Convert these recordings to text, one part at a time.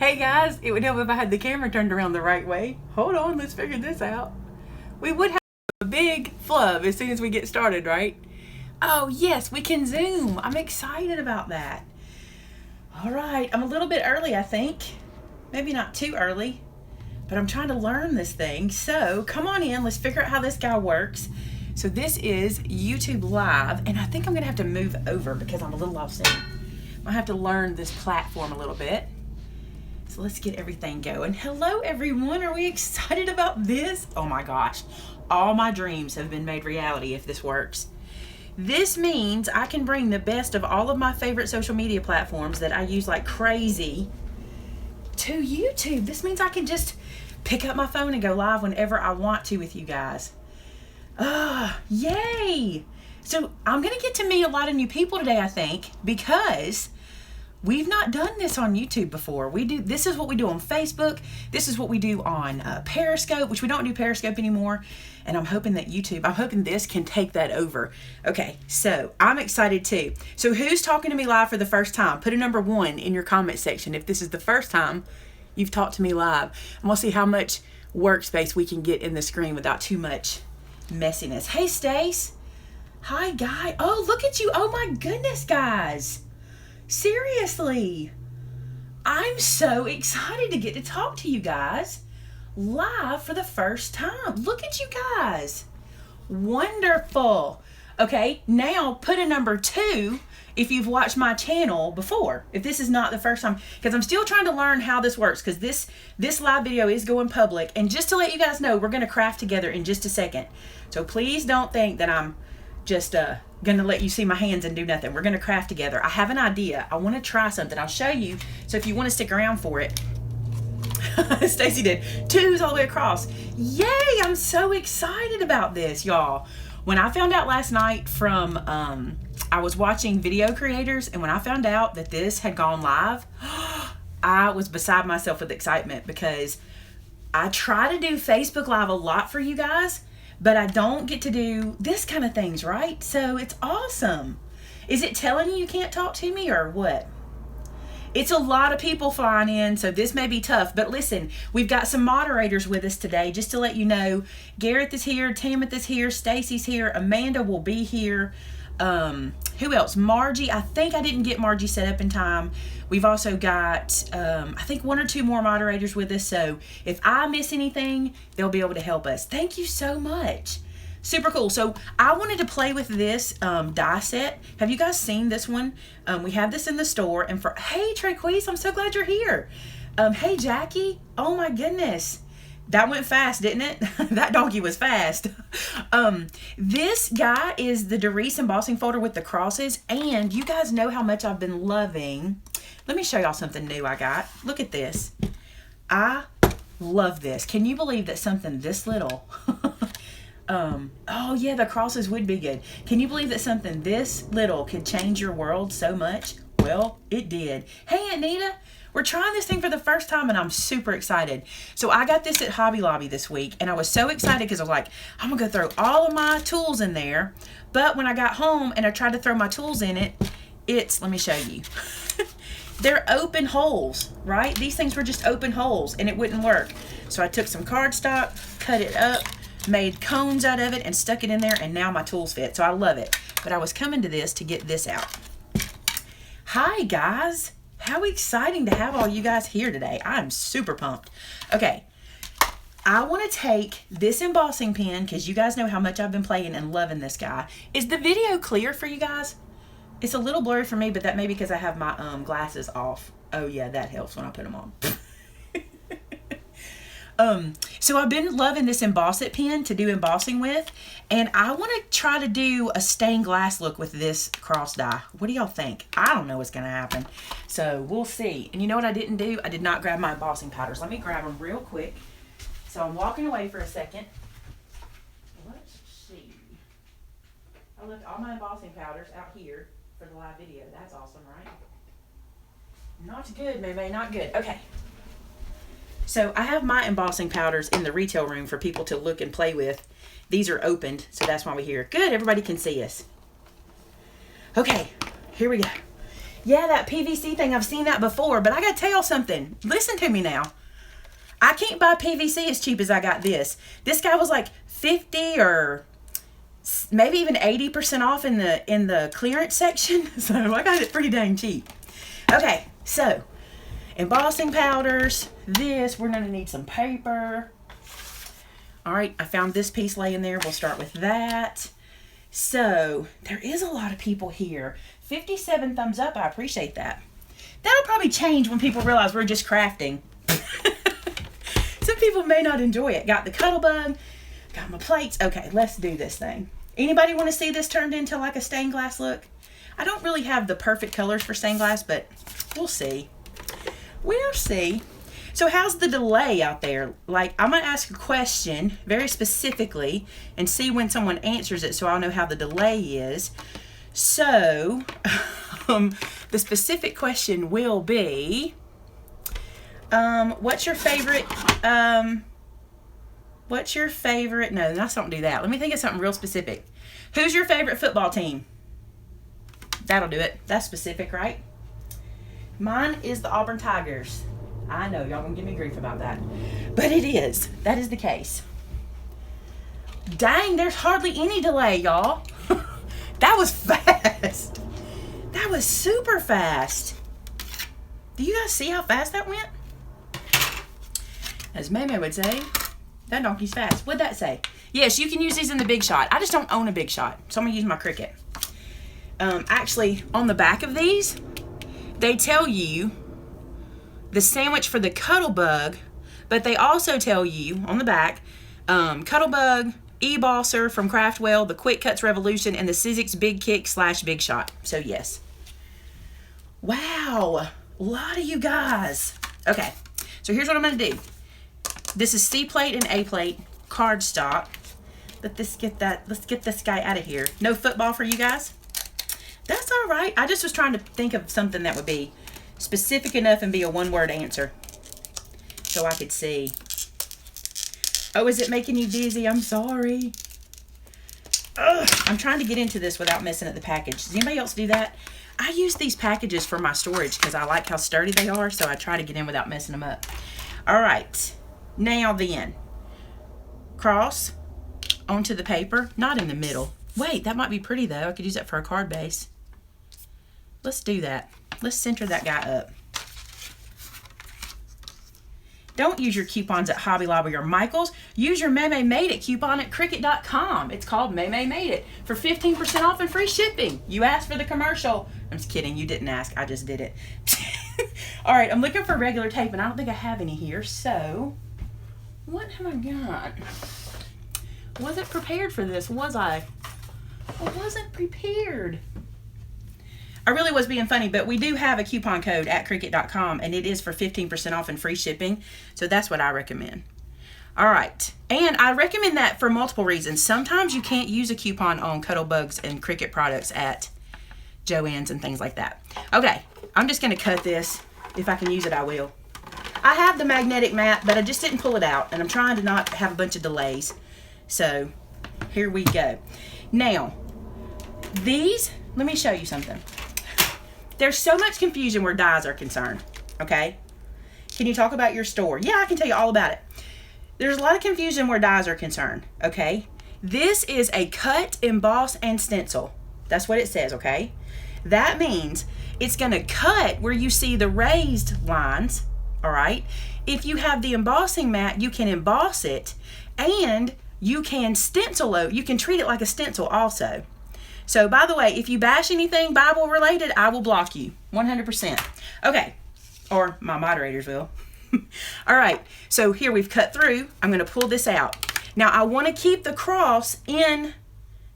Hey guys, it would help if I had the camera turned around the right way. Hold on, let's figure this out. We would have a big flub as soon as we get started, right? Oh yes, we can zoom. I'm excited about that. All right, I'm a little bit early, I think. Maybe not too early, but I'm trying to learn this thing. So come on in, let's figure out how this guy works. So this is YouTube Live, and I think I'm gonna have to move over because I'm a little off scene. I have to learn this platform a little bit. So let's get everything going. Hello everyone, are we excited about this? Oh my gosh, all my dreams have been made reality if this works. This means I can bring the best of all of my favorite social media platforms that I use like crazy to YouTube. This means I can just pick up my phone and go live whenever I want to with you guys. Yay! So I'm gonna get to meet a lot of new people today, I think, because we've not done this on YouTube before. This is what we do on Facebook. This is what we do on Periscope, which we don't do Periscope anymore. And I'm hoping that I'm hoping this can take that over. Okay, so I'm excited too. So who's talking to me live for the first time? Put a number 1 in your comment section if this is the first time you've talked to me live. And we'll see how much workspace we can get in the screen without too much messiness. Hey, Stace. Hi, guy. Oh, look at you. Oh my goodness, guys. Seriously, I'm so excited to get to talk to you guys live for the first time. Look at you guys. Wonderful. Okay, now put a number 2 if you've watched my channel before, if this is not the first time, because I'm still trying to learn how this works, because this live video is going public. And just to let you guys know, we're going to craft together in just a second. So please don't think that I'm just gonna let you see my hands and do nothing. We're gonna craft together. I have an idea. I want to try something. I'll show you. So if you want to stick around for it. Stacy did 2s all the way across. Yay! I'm so excited about this, y'all. When I found out last night from I was watching video creators, and when I found out that this had gone live, I was beside myself with excitement, because I try to do Facebook Live a lot for you guys, but I don't get to do this kind of things, right? So it's awesome. Is it telling you can't talk to me or what? It's a lot of people flying in, so this may be tough. But listen, we've got some moderators with us today, just to let you know. Gareth is here, Tamith is here, Stacy's here, Amanda will be here. Who else? Margie. I think I didn't get Margie set up in time. We've also got, I think 1 or 2 more moderators with us. So if I miss anything, they'll be able to help us. Thank you so much. Super cool. So I wanted to play with this die set. Have you guys seen this one? We have this in the store. And hey, Trequise, I'm so glad you're here. Hey, Jackie. Oh my goodness. That went fast, didn't it? That donkey was fast. This guy is the Doris embossing folder with the crosses. And you guys know how much I've been loving. Let me show y'all something new I got. Look at this. I love this. Can you believe that something this little... oh yeah, the crosses would be good. Can you believe that something this little could change your world so much? Well, it did. Hey, Aunt Nita. We're trying this thing for the first time, and I'm super excited. So I got this at Hobby Lobby this week, and I was so excited because I was like, I'm going to go throw all of my tools in there. But when I got home and I tried to throw my tools in it, let me show you. They're open holes, right? These things were just open holes, and it wouldn't work. So I took some cardstock, cut it up, made cones out of it, and stuck it in there, and now my tools fit. So I love it. But I was coming to this to get this out. Hi, guys. How exciting to have all you guys here today. I'm super pumped. Okay, I want to take this embossing pen, because you guys know how much I've been playing and loving this guy. Is the video clear for you guys? It's a little blurry for me, but that may be because I have my glasses off. Oh yeah, that helps when I put them on. So I've been loving this emboss it pen to do embossing with, and I want to try to do a stained glass look with this cross die. What do y'all think? I don't know what's going to happen, so we'll see. And you know what I didn't do? I did not grab my embossing powders. Let me grab them real quick. So I'm walking away for a second. Let's see. I left all my embossing powders out here for the live video. That's awesome, right? Not good, Maymay, not good. Okay. So I have my embossing powders in the retail room for people to look and play with. These are opened, so that's why we're here. Good, everybody can see us. Okay, here we go. Yeah, that PVC thing, I've seen that before, but I gotta tell y'all something. Listen to me now. I can't buy PVC as cheap as I got this. This guy was like 50 or maybe even 80% off in the clearance section. So I got it pretty dang cheap. Okay, so embossing powders. This, we're gonna need some paper. All right, I found this piece laying there. We'll start with that. So there is a lot of people here. 57 thumbs up, I appreciate that. That'll probably change when people realize we're just crafting. Some people may not enjoy it. Got the cuddle bug, got my plates. Okay, let's do this thing. Anybody want to see this turned into like a stained glass look? I don't really have the perfect colors for stained glass, but we'll see. We'll see. So how's the delay out there? Like, I'm going to ask a question very specifically and see when someone answers it so I'll know how the delay is. So, the specific question will be, what's your favorite, no, let's don't do that. Let me think of something real specific. Who's your favorite football team? That'll do it. That's specific, right? Mine is the Auburn Tigers. I know, y'all gonna give me grief about that. But it is. That is the case. Dang, there's hardly any delay, y'all. That was fast. That was super fast. Do you guys see how fast that went? As Maymay would say, that donkey's fast. What'd that say? Yes, you can use these in the Big Shot. I just don't own a Big Shot, so I'm gonna use my Cricut. Actually, on the back of these, they tell you the sandwich for the cuddle bug, but they also tell you on the back, cuddle bug, ebosser from Craftwell, the Quick Cuts Revolution, and the Sizzix Big Kick / Big Shot. So yes. Wow, a lot of you guys. Okay, so here's what I'm gonna do. This is C plate and A plate cardstock. Let's get this guy out of here. No football for you guys? That's all right. I just was trying to think of something that would be specific enough and be a one-word answer so I could see. Oh, is it making you dizzy? I'm sorry. Ugh, I'm trying to get into this without messing up the package. Does anybody else do that? I use these packages for my storage because I like how sturdy they are, so I try to get in without messing them up. All right, now then. Cross onto the paper, not in the middle. Wait, that might be pretty though. I could use that for a card base. Let's do that. Let's center that guy up. Don't use your coupons at Hobby Lobby or Michael's. Use your Maymay Made It coupon at Cricut.com. It's called Maymay Made It for 15% off and free shipping. You asked for the commercial. I'm just kidding. You didn't ask. I just did it. All right. I'm looking for regular tape, and I don't think I have any here. So, what have I got? Wasn't prepared for this, was I? I wasn't prepared. I really was being funny, but we do have a coupon code at Cricut.com, and it is for 15% off and free shipping, so that's what I recommend. All right, and I recommend that for multiple reasons. Sometimes you can't use a coupon on Cuddle Bugs and Cricut products at Joann's and things like that. Okay, I'm just going to cut this. If I can use it, I will. I have the magnetic mat, but I just didn't pull it out, and I'm trying to not have a bunch of delays. So, here we go. Now, these, let me show you something. There's so much confusion where dies are concerned, okay? Can you talk about your store? Yeah, I can tell you all about it. There's a lot of confusion where dies are concerned, okay? This is a cut, emboss, and stencil. That's what it says, okay? That means it's gonna cut where you see the raised lines, all right? If you have the embossing mat, you can emboss it, and you can stencil it. You can treat it like a stencil also. So, by the way, if you bash anything Bible related, I will block you 100%. Okay, or my moderators will. All right, so here we've cut through. I'm going to pull this out. Now, I want to keep the cross in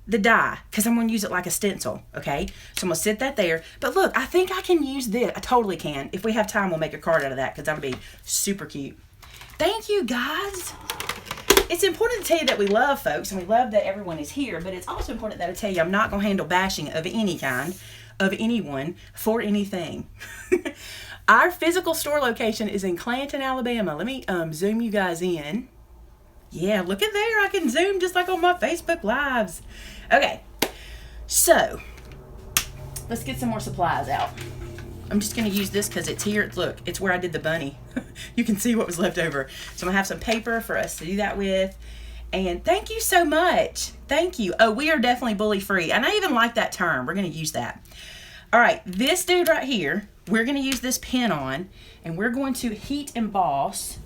the die because I'm going to use it like a stencil, okay? So, I'm going to sit that there. But look, I think I can use this. I totally can. If we have time, we'll make a card out of that because that'll be super cute. Thank you, guys. It's important to tell you that we love folks and we love that everyone is here, but it's also important that I tell you I'm not going to handle bashing of any kind, of anyone, for anything. Our physical store location is in Clanton, Alabama. Let me zoom you guys in. Yeah, look at there. I can zoom just like on my Facebook Lives. Okay, so let's get some more supplies out. I'm just going to use this because it's here. Look, it's where I did the bunny. You can see what was left over. So I'm going to have some paper for us to do that with. And thank you so much. Thank you. Oh, we are definitely bully free. And I even like that term. We're going to use that. All right, this dude right here, we're going to use this pen on, and we're going to heat emboss.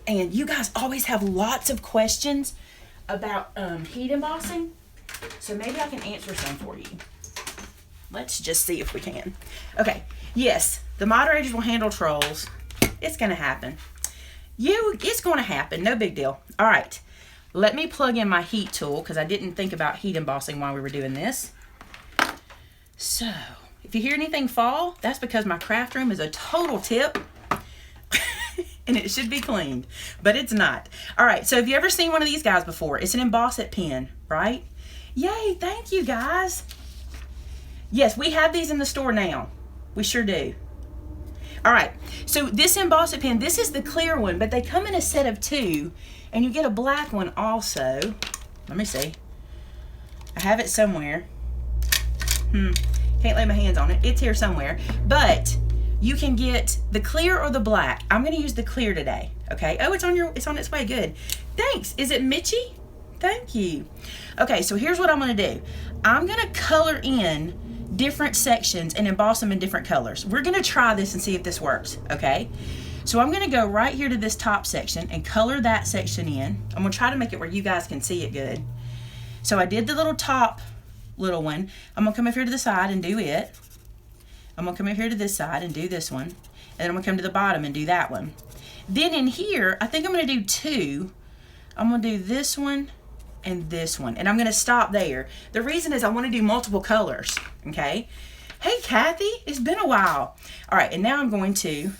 And you guys always have lots of questions about heat embossing. So maybe I can answer some for you. Let's just see if we can. Okay, yes, the moderators will handle trolls. It's going to happen. It's going to happen. No big deal. All right, let me plug in my heat tool because I didn't think about heat embossing while we were doing this. So, if you hear anything fall, that's because my craft room is a total tip. And it should be cleaned, but it's not. All right, so have you ever seen one of these guys before? It's an emboss it pen, right? Yay, thank you guys. Yes, we have these in the store now. We sure do. All right, so this emboss it pen, this is the clear one, but they come in a set of 2, and you get a black one also. Let me see. I have it somewhere. Can't lay my hands on it. It's here somewhere, but you can get the clear or the black. I'm going to use the clear today. Okay. Oh, it's on its way. Good. Thanks. Is it Mitchie? Thank you. Okay. So here's what I'm going to do. I'm going to color in different sections and emboss them in different colors. We're going to try this and see if this works. Okay. So I'm going to go right here to this top section and color that section in. I'm going to try to make it where you guys can see it good. So I did the little top little one. I'm going to come up here to the side and do it. I'm going to come over here to this side and do this one. And then I'm going to come to the bottom and do that one. Then in here, I think I'm going to do 2. I'm going to do this one and this one. And I'm going to stop there. The reason is I want to do multiple colors. Okay? Hey, Kathy. It's been a while. All right. And now I'm going to...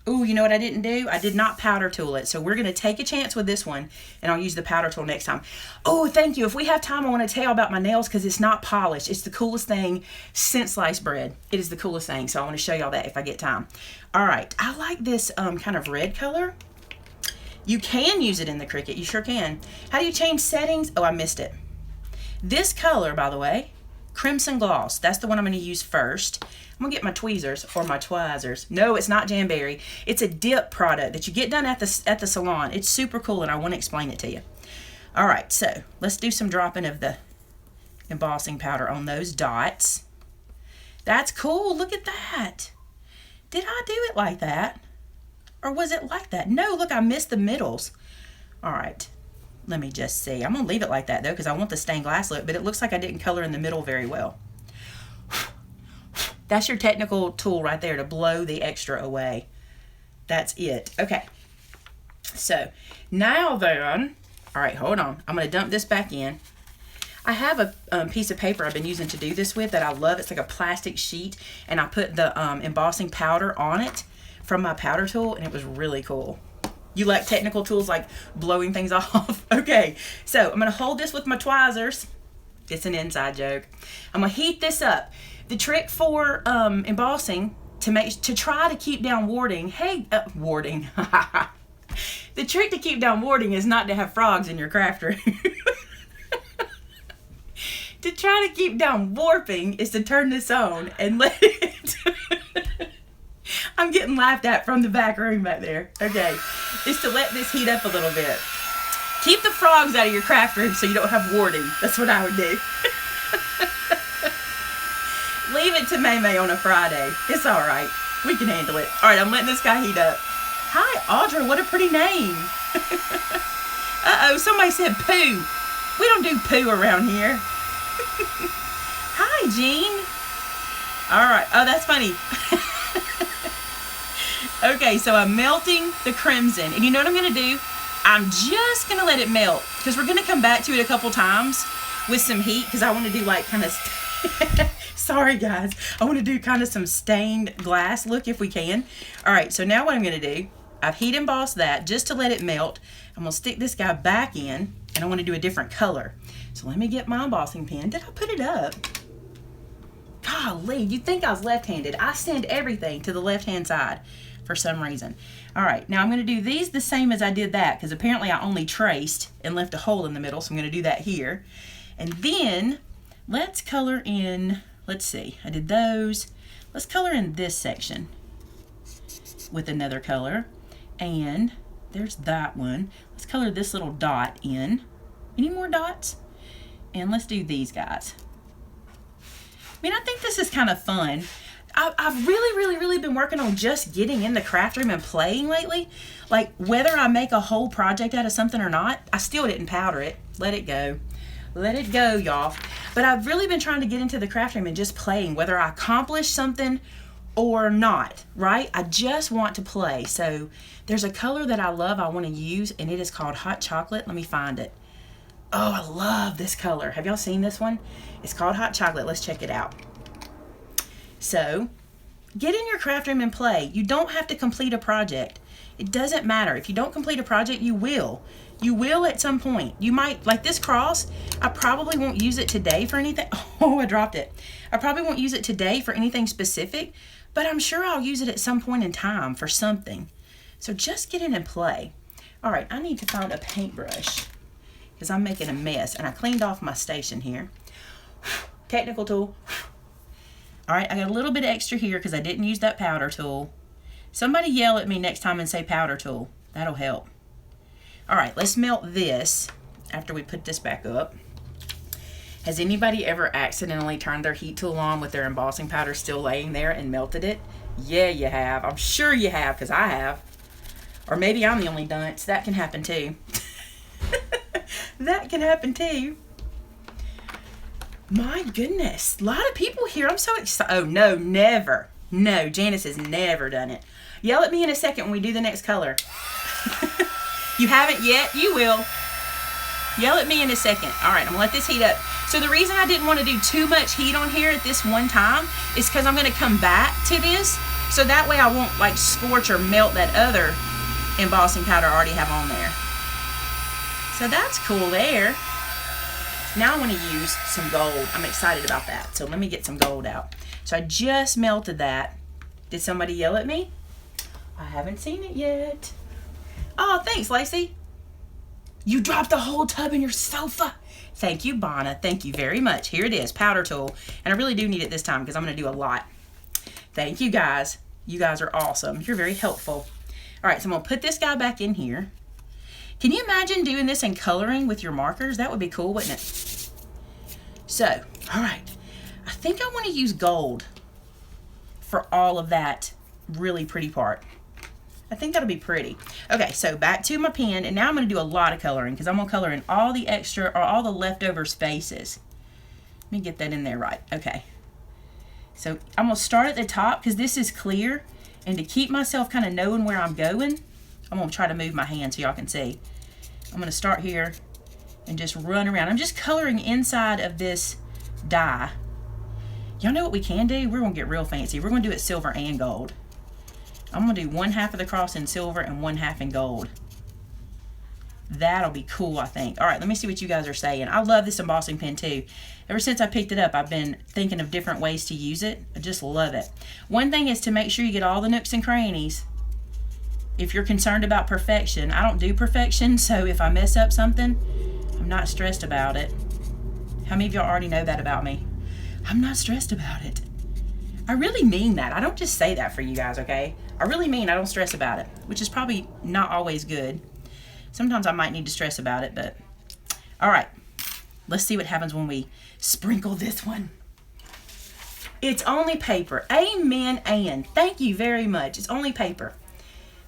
Ooh, you know what I didn't do? I did not powder tool it. So we're going to take a chance with this one, and I'll use the powder tool next time. Oh, thank you. If we have time, I want to tell you about my nails because it's not polished. It's the coolest thing since sliced bread. It is the coolest thing, so I want to show y'all that if I get time. All right. I like this kind of red color. You can use it in the Cricut. You sure can. How do you change settings? Oh, I missed it. This color, by the way, Crimson Gloss. That's the one I'm going to use first. I'm gonna get my tweezers or my Twizzers. No, it's not Jamberry. It's a dip product that you get done at the salon. It's super cool, and I want to explain it to you. All right, so let's do some dropping of the embossing powder on those dots. That's cool. Look at that. Did I do it like that, or was it like that? No, look, I missed the middles. All right, let me just see. I'm gonna leave it like that though because I want the stained glass look, but it looks like I didn't color in the middle very well. That's your technical tool right there to blow the extra away. That's it. Okay. So now then, all right, hold on. I'm going to dump this back in. I have a piece of paper I've been using to do this with that I love. It's like a plastic sheet, and I put the embossing powder on it from my powder tool, and it was really cool. You like technical tools like blowing things off? Okay. So I'm going to hold this with my tweezers. It's an inside joke. I'm going to heat this up. The trick for embossing to try to keep down warding. Hey, warding. The trick to keep down warding is not to have frogs in your craft room. To try to keep down warping is to turn this on and let it. I'm getting laughed at from the back room back there. Okay, is to let this heat up a little bit. Keep the frogs out of your craft room so you don't have warding. That's what I would do. Leave it to Maymay on a Friday. It's all right. We can handle it. All right, I'm letting this guy heat up. Hi, Audra. What a pretty name. Uh-oh, somebody said poo. We don't do poo around here. Hi, Jean. All right. Oh, that's funny. Okay, so I'm melting the crimson. And you know what I'm going to do? I'm just going to let it melt because we're going to come back to it a couple times with some heat because I want to do like kind of... Sorry, guys. I want to do kind of some stained glass look if we can. All right, so now what I'm going to do, I've heat embossed that just to let it melt. I'm going to stick this guy back in, and I want to do a different color. So let me get my embossing pen. Did I put it up? Golly, you'd think I was left-handed. I send everything to the left-hand side for some reason. All right, now I'm going to do these the same as I did that because apparently I only traced and left a hole in the middle, so I'm going to do that here. And then let's color in... Let's see, I did those. Let's color in this section with another color. And there's that one. Let's color this little dot in. Any more dots? And let's do these guys. I mean, I think this is kind of fun. I've really been working on just getting in the craft room and playing lately. Like, whether I make a whole project out of something or not, I still didn't powder it. Let it go. Let it go, y'all. But I've really been trying to get into the craft room and just playing, whether I accomplish something or not, right? I just want to play. So there's a color that I love I want to use, and it is called Hot Chocolate. Let me find it. Oh, I love this color. Have y'all seen this one? It's called Hot Chocolate. Let's check it out. So get in your craft room and play. You don't have to complete a project. It doesn't matter. If you don't complete a project, you will. You will at some point. You might, like this cross, I probably won't use it today for anything. Oh, I dropped it. I probably won't use it today for anything specific, but I'm sure I'll use it at some point in time for something. So just get in and play. All right, I need to find a paintbrush because I'm making a mess, and I cleaned off my station here. Technical tool. All right, I got a little bit extra here because I didn't use that powder tool. Somebody yell at me next time and say powder tool. That'll help. All right, let's melt this after we put this back up. Has anybody ever accidentally turned their heat tool on with their embossing powder still laying there and melted it? Yeah, you have. I'm sure you have, because I have. Or maybe I'm the only dunce. That can happen too. That can happen too. My goodness, a lot of people here. I'm so excited. Oh, no, never. No, Janice has never done it. Yell at me in a second when we do the next color. You haven't yet? You will. Yell at me in a second. All right, I'm going to let this heat up. So the reason I didn't want to do too much heat on here at this one time is because I'm going to come back to this. So that way I won't like scorch or melt that other embossing powder I already have on there. So that's cool there. Now I want to use some gold. I'm excited about that. So let me get some gold out. So I just melted that. Did somebody yell at me? I haven't seen it yet. Oh, thanks, Lacey. You dropped the whole tub in your sofa. Thank you, Bonna. Thank you very much. Here it is, powder tool. And I really do need it this time because I'm going to do a lot. Thank you, guys. You guys are awesome. You're very helpful. All right, so I'm going to put this guy back in here. Can you imagine doing this and coloring with your markers? That would be cool, wouldn't it? So, all right. I think I want to use gold for all of that really pretty part. I think that'll be pretty. Okay, so back to my pen, and now I'm going to do a lot of coloring because I'm going to color in all the extra or all the leftover spaces. Let me get that in there right. Okay. So I'm going to start at the top because this is clear, and to keep myself kind of knowing where I'm going, I'm going to try to move my hand so y'all can see. I'm going to start here and just run around. I'm just coloring inside of this die. Y'all know what we can do? We're going to get real fancy. We're going to do it silver and gold. I'm going to do one half of the cross in silver and one half in gold. That'll be cool, I think. All right, let me see what you guys are saying. I love this embossing pen too. Ever since I picked it up, I've been thinking of different ways to use it. I just love it. One thing is to make sure you get all the nooks and crannies. If you're concerned about perfection, I don't do perfection, so if I mess up something, I'm not stressed about it. How many of y'all already know that about me? I'm not stressed about it. I really mean that. I don't just say that for you guys, okay? I really mean I don't stress about it, which is probably not always good. Sometimes I might need to stress about it, but all right. Let's see what happens when we sprinkle this one. It's only paper. Amen, and thank you very much. It's only paper.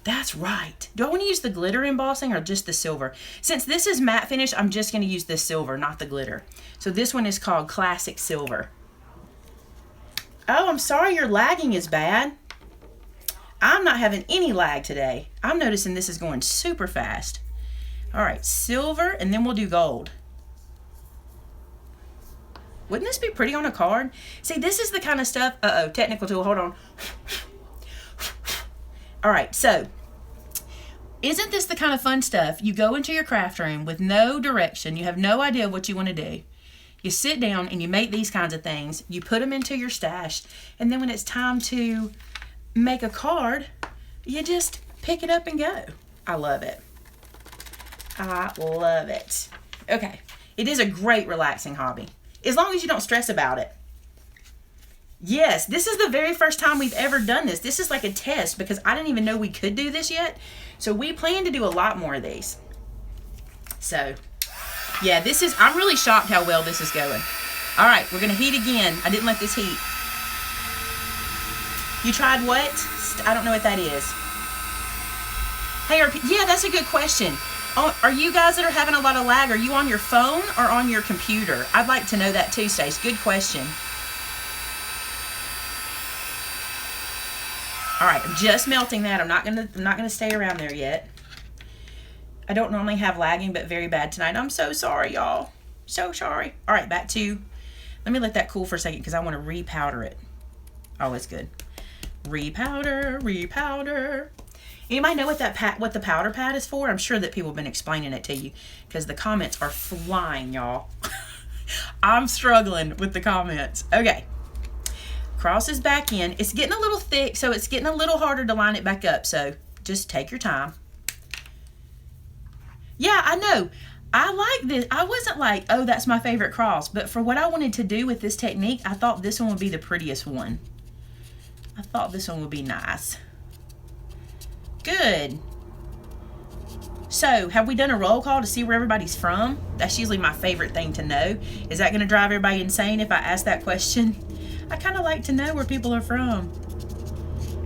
That's right. Do I want to use the glitter embossing or just the silver? Since this is matte finish, I'm just going to use the silver, not the glitter. So this one is called Classic Silver. Oh, I'm sorry your lagging is bad. I'm not having any lag today. I'm noticing this is going super fast. All right, silver, and then we'll do gold. Wouldn't this be pretty on a card? See, this is the kind of stuff, technical tool, hold on. All right, so isn't this the kind of fun stuff? You go into your craft room with no direction. You have no idea what you want to do. You sit down and you make these kinds of things. You put them into your stash. And then when it's time to make a card, you just pick it up and go. I love it. I love it. Okay. It is a great relaxing hobby. As long as you don't stress about it. Yes, this is the very first time we've ever done this. This is like a test because I didn't even know we could do this yet. So we plan to do a lot more of these. So, yeah, I'm really shocked how well this is going. All right, we're going to heat again. I didn't let this heat. You tried what? I don't know what that is. Hey, yeah, that's a good question. Are you guys that are having a lot of lag, are you on your phone or on your computer? I'd like to know that too, Stace. Good question. All right, I'm just melting that. I'm not gonna stay around there yet. I don't normally have lagging, but very bad tonight. I'm so sorry, y'all. So sorry. All right, back to. Let me let that cool for a second because I want to repowder it. Oh, it's good. Repowder, repowder. Anybody know what the powder pad is for? I'm sure that people have been explaining it to you because the comments are flying, y'all. I'm struggling with the comments. Okay. Crosses back in. It's getting a little thick, so it's getting a little harder to line it back up. So just take your time. Yeah, I know. I like this. I wasn't like, oh, that's my favorite cross. But for what I wanted to do with this technique, I thought this one would be the prettiest one. I thought this one would be nice. Good. So, have we done a roll call to see where everybody's from? That's usually my favorite thing to know. Is that going to drive everybody insane if I ask that question? I kind of like to know where people are from.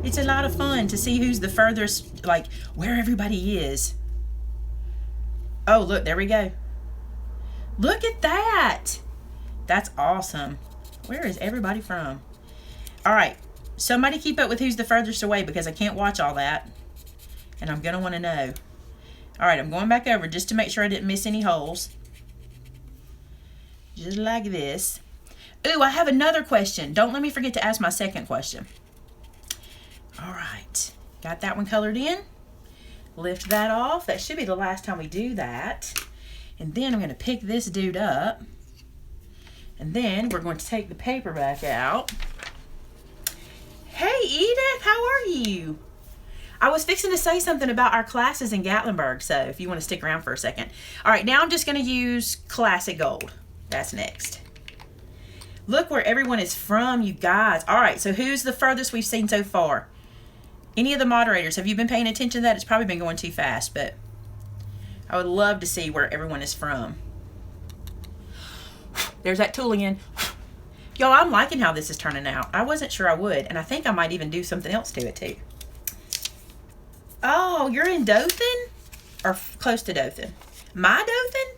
It's a lot of fun to see who's the furthest, like, where everybody is. Oh, look, there we go. Look at that. That's awesome. Where is everybody from? All right. Somebody keep up with who's the furthest away because I can't watch all that. And I'm going to want to know. All right, I'm going back over just to make sure I didn't miss any holes. Just like this. Ooh, I have another question. Don't let me forget to ask my second question. All right. Got that one colored in. Lift that off. That should be the last time we do that. And then I'm going to pick this dude up. And then we're going to take the paper back out. Hey, Edith, how are you? I was fixing to say something about our classes in Gatlinburg, so if you want to stick around for a second. All right, now I'm just going to use classic gold. That's next. Look where everyone is from, you guys. All right, so who's the furthest we've seen so far? Any of the moderators, have you been paying attention to that? It's probably been going too fast, but I would love to see where everyone is from. There's that tool again. Y'all, I'm liking how this is turning out. I wasn't sure I would, and I think I might even do something else to it, too. Oh, you're in Dothan? Or close to Dothan? My Dothan?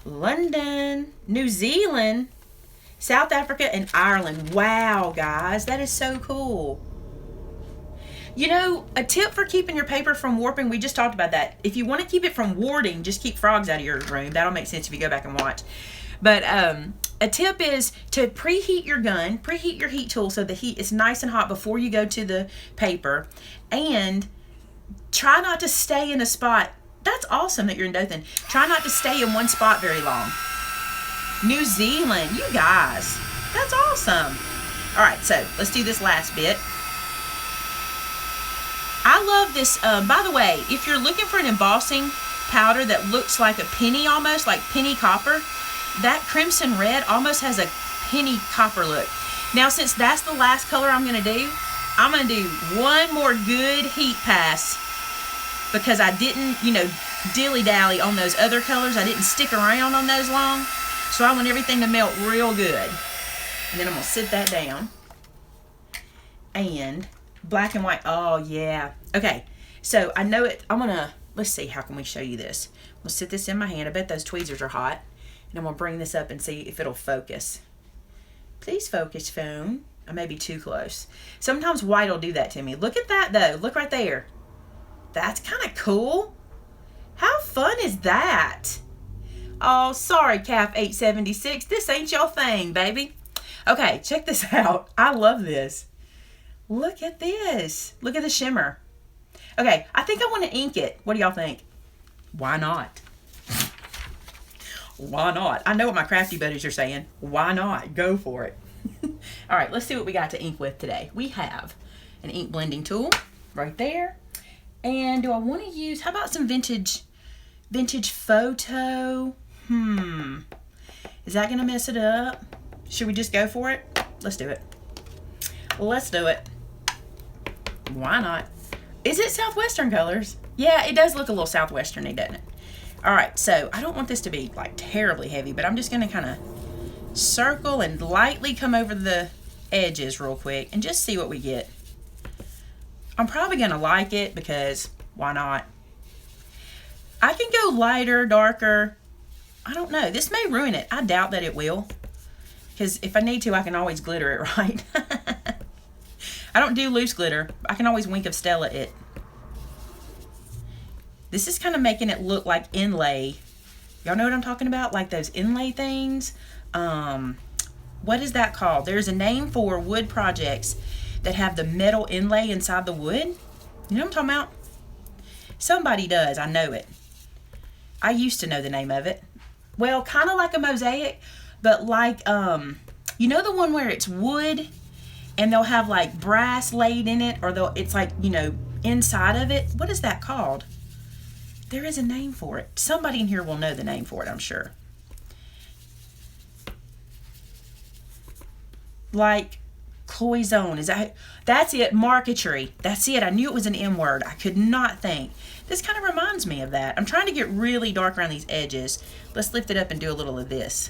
London, New Zealand, South Africa, and Ireland. Wow, guys, that is so cool. You know, a tip for keeping your paper from warping, we just talked about that. If you want to keep it from warding, just keep frogs out of your room. That'll make sense if you go back and watch. But a tip is to preheat your gun, preheat your heat tool so the heat is nice and hot before you go to the paper. And try not to stay in a spot. That's awesome that you're in Dothan. Try not to stay in one spot very long. New Zealand, you guys. That's awesome. All right, so let's do this last bit. I love this. By the way, if you're looking for an embossing powder that looks like a penny almost, like penny copper, that crimson red almost has a penny copper look. Now, since that's the last color I'm going to do, I'm going to do one more good heat pass because I didn't, dilly-dally on those other colors. I didn't stick around on those long. So I want everything to melt real good. And then I'm going to sit that down. And black and white. Oh, yeah. Okay. So I know it. Let's see. How can we show you this? We'll sit this in my hand. I bet those tweezers are hot. And I'm going to bring this up and see if it'll focus. Please focus, phone. I may be too close. Sometimes white will do that to me. Look at that, though. Look right there. That's kind of cool. How fun is that? Oh, sorry, Calf 876. This ain't your thing, baby. Okay, check this out. I love this. Look at this. Look at the shimmer. Okay, I think I want to ink it. What do y'all think? Why not? Why not? I know what my crafty buddies are saying. Why not? Go for it. All right, let's see what we got to ink with today. We have an ink blending tool right there. And do I want to use, how about some vintage photo? Is that going to mess it up? Should we just go for it? Let's do it. Let's do it. Why not? Is it Southwestern colors? Yeah, it does look a little Southwestern-y, doesn't it? All right, so I don't want this to be like terribly heavy, but I'm just going to kind of circle and lightly come over the edges real quick and just see what we get. I'm probably going to like it because why not? I can go lighter, darker. I don't know. This may ruin it. I doubt that it will. Because if I need to, I can always glitter it, right? I don't do loose glitter. I can always Wink of Stella it. This is kind of making it look like inlay. Y'all know what I'm talking about? Like those inlay things. What is that called? There's a name for wood projects that have the metal inlay inside the wood. You know what I'm talking about? Somebody does. I know it. I used to know the name of it. Well, kind of like a mosaic, but like, you know the one where it's wood and they'll have like brass laid in it, or it's like, you know, inside of it. What is that called? There is a name for it. Somebody in here will know the name for it, I'm sure. Like cloison. That's it. Marquetry. That's it. I knew it was an M word. I could not think. This kind of reminds me of that. I'm trying to get really dark around these edges. Let's lift it up and do a little of this.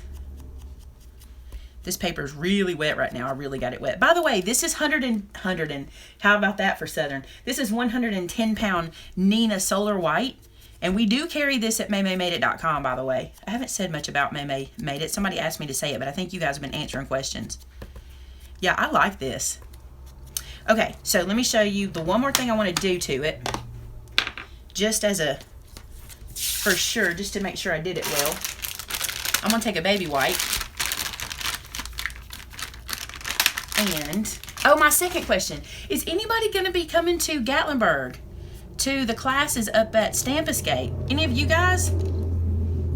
This paper is really wet right now. I really got it wet. By the way, this is 100 and how about that for Southern? This is 110 pound Nina Solar White. And we do carry this at MaymayMadeIt.com, by the way. I haven't said much about Maymay Made It. Somebody asked me to say it, but I think you guys have been answering questions. Yeah, I like this. Okay, so let me show you the one more thing I want to do to it. Just as a, for sure, just to make sure I did it well. I'm going to take a baby wipe. And, oh, my second question. Is anybody going to be coming to Gatlinburg to the classes up at Stamp Escape? Any of you guys?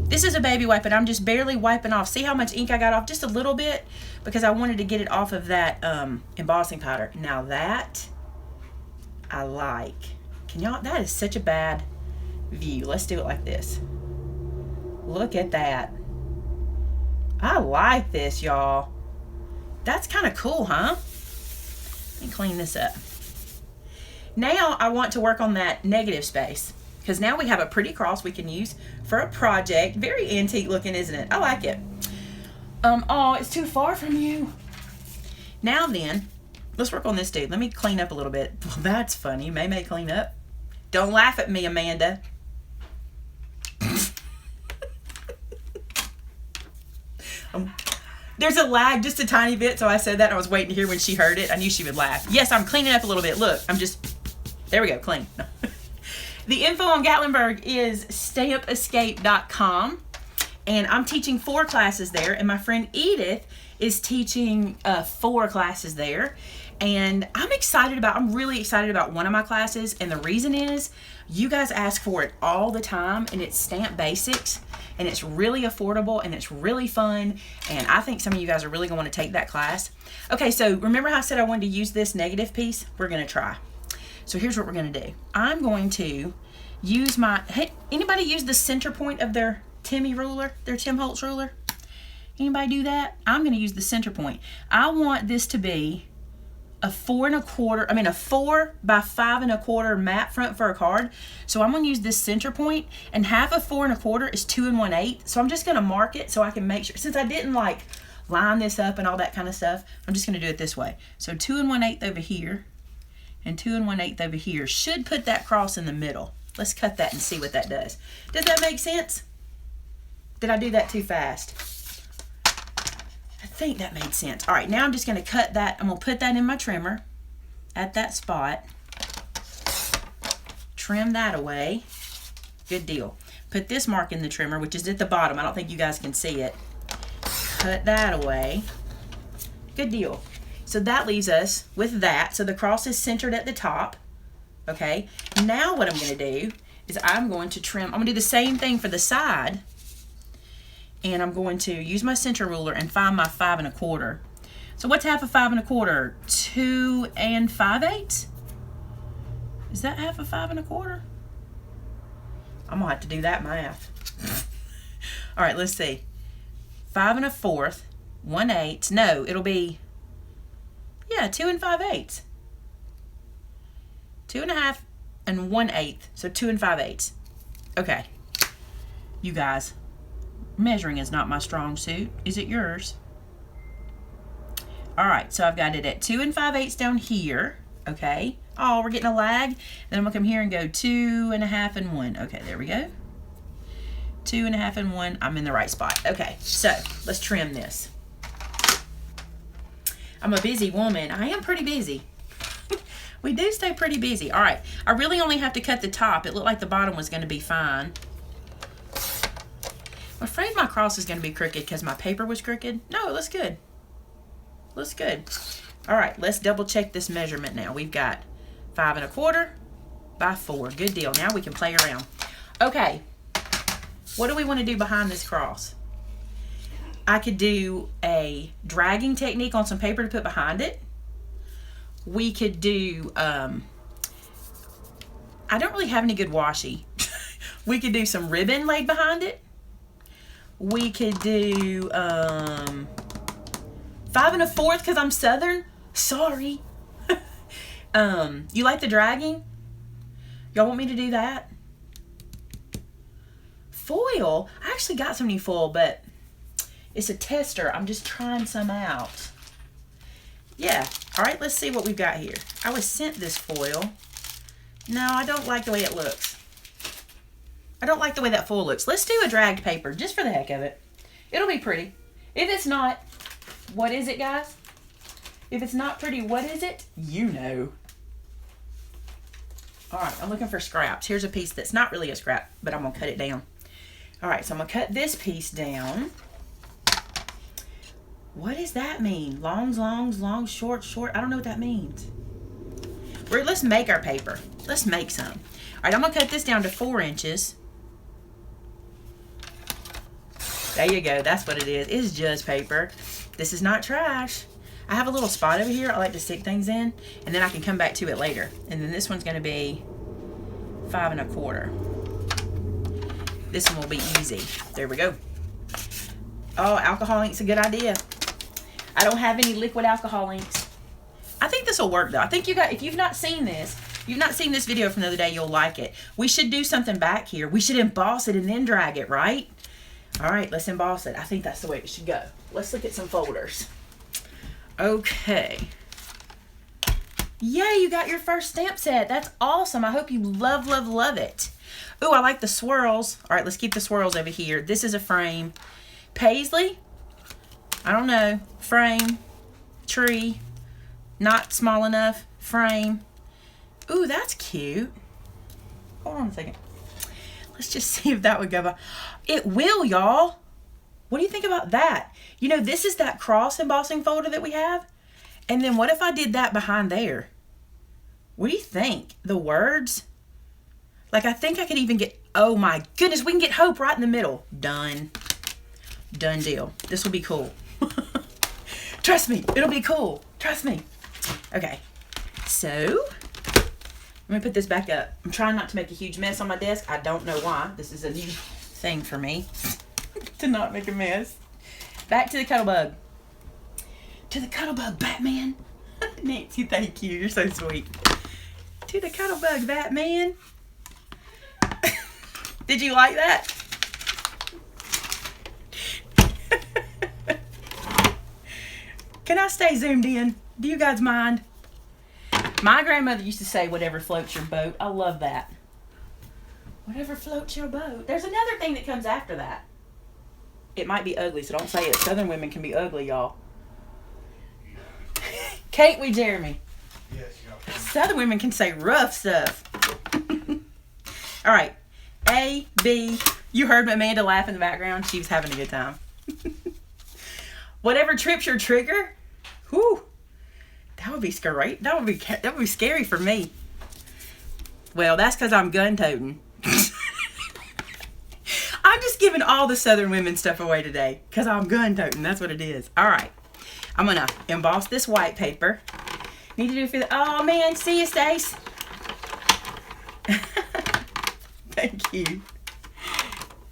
This is a baby wipe, and I'm just barely wiping off. See how much ink I got off? Just a little bit, because I wanted to get it off of that embossing powder. Now that I like. Can y'all, that is such a bad view. Let's do it like this. Look at that. I like this, y'all. That's kind of cool, huh? Let me clean this up. Now I want to work on that negative space, because now we have a pretty cross we can use for a project. Very antique looking, isn't it? I like it. Oh, it's too far from you. Now then, let's work on this dude. Let me clean up a little bit. Well, that's funny. Maymay clean up. Don't laugh at me, Amanda. There's a lag just a tiny bit, so I said that. I was waiting to hear when she heard it. I knew she would laugh. Yes, I'm cleaning up a little bit. Look, I'm just, there we go, clean. The info on Gatlinburg is stampescape.com, and I'm teaching 4 classes there, and my friend Edith is teaching 4 classes there. And I'm really excited about one of my classes, and the reason is you guys ask for it all the time, and it's Stamp Basics, and it's really affordable, and it's really fun, and I think some of you guys are really going to want to take that class. Okay, so remember how I said I wanted to use this negative piece? We're going to try. So here's what we're going to do. I'm going to use hey, anybody use the center point of their Tim Holtz ruler? Anybody do that? I'm going to use the center point. I want this to be a 4 by 5 1/4 mat front for a card. So I'm going to use this center point, and half of 4 1/4 is 2 1/8. So I'm just going to mark it so I can make sure, since I didn't like line this up and all that kind of stuff, I'm just going to do it this way. So 2 1/8 over here and 2 1/8 over here should put that cross in the middle. Let's cut that and see what that does. Does that make sense? Did I do that too fast? I think that made sense. All right, now I'm just going to cut that. I'm going to put that in my trimmer at that spot. Trim that away. Good deal. Put this mark in the trimmer, which is at the bottom. I don't think you guys can see it. Cut that away. Good deal. So that leaves us with that. So the cross is centered at the top. Okay. Now what I'm going to do is I'm going to trim. I'm going to do the same thing for the side. And I'm going to use my center ruler and find my 5 1/4. So what's half of 5 1/4? 2 5/8? Is that half of 5 1/4? I'm gonna have to do that math. All right, let's see. 5 1/4, 1/8. No, it'll be Yeah, 2 5/8. 2 1/8. So 2 5/8. Okay. You guys, measuring is not my strong suit. Is it yours? All right, so I've got it at 2 5/8 down here. Okay. Oh, we're getting a lag. Then I'm gonna come here and go 2 1/2 and 1. Okay, there we go. 2 1/2 and 1. I'm in the right spot. Okay, so let's trim this. I'm a busy woman. I am pretty busy. We do stay pretty busy. All right, I really only have to cut the top. It looked like the bottom was gonna be fine. I'm afraid my cross is gonna be crooked because my paper was crooked. No, it looks good. Looks good. All right, let's double check this measurement now. We've got 5 1/4 by 4. Good deal. Now we can play around. Okay, what do we want to do behind this cross? I could do a dragging technique on some paper to put behind it. We could do, I don't really have any good washi. We could do some ribbon laid behind it. We could do 5 1/4 because I'm Southern. Sorry. You like the dragging? Y'all want me to do that? Foil? I actually got some new foil, but it's a tester. I'm just trying some out. Yeah. All right, let's see what we've got here. I was sent this foil. No, I don't like the way it looks. I don't like the way that foil looks. Let's do a dragged paper just for the heck of it. It'll be pretty. If it's not, what is it, guys? If it's not pretty, what is it? You know. All right, I'm looking for scraps. Here's a piece that's not really a scrap, but I'm going to cut it down. All right, so I'm going to cut this piece down. What does that mean? Longs, longs, long, short, short. I don't know what that means. Let's make our paper. Let's make some. All right, I'm going to cut this down to 4 inches. There you go. That's what it is. It's just paper. This is not trash. I have a little spot over here I like to stick things in, and then I can come back to it later. And then this one's going to be 5 1/4. This one will be easy. There we go. Oh, alcohol ink's a good idea. I don't have any liquid alcohol inks. I think this will work though. I think you got, if you've not seen this video from the other day, you'll like it. We should do something back here. We should emboss it and then drag it, right? All right, let's emboss it. I think that's the way it should go. Let's look at some folders. Okay. Yay, you got your first stamp set. That's awesome. I hope you love, love, love it. Ooh, I like the swirls. All right, let's keep the swirls over here. This is a frame. Paisley? I don't know. Frame. Tree. Not small enough. Frame. Ooh, that's cute. Hold on a second. Let's just see if that would go by. It will, y'all. What do you think about that? You know, this is that cross embossing folder that we have. And then what if I did that behind there? What do you think? The words? Like, I think I could even get, oh my goodness, we can get hope right in the middle. Done. Done deal. This will be cool. Trust me, it'll be cool. Trust me. Okay, so let me put this back up. I'm trying not to make a huge mess on my desk. I don't know why. This is a new thing for me to not make a mess. Back to the Cuttlebug. To the Cuttlebug, Batman. Nancy, thank you. You're so sweet. To the Cuttlebug, Batman. Did you like that? Can I stay zoomed in? Do you guys mind? My grandmother used to say, whatever floats your boat. I love that. Whatever floats your boat. There's another thing that comes after that. It might be ugly, so don't say it. Southern women can be ugly, y'all. Can't we, Jeremy? Yes, y'all. Southern women can say rough stuff. All right. A, B. You heard Amanda laugh in the background. She was having a good time. Whatever trips your trigger. Whew. That would be scary. That would be scary for me. Well, that's because I'm gun toting. I'm just giving all the Southern women stuff away today because I'm gun toting. That's what it is. All right. I'm going to emboss this white paper. Need to do it for the... Oh, man. See you, Stace. Thank you.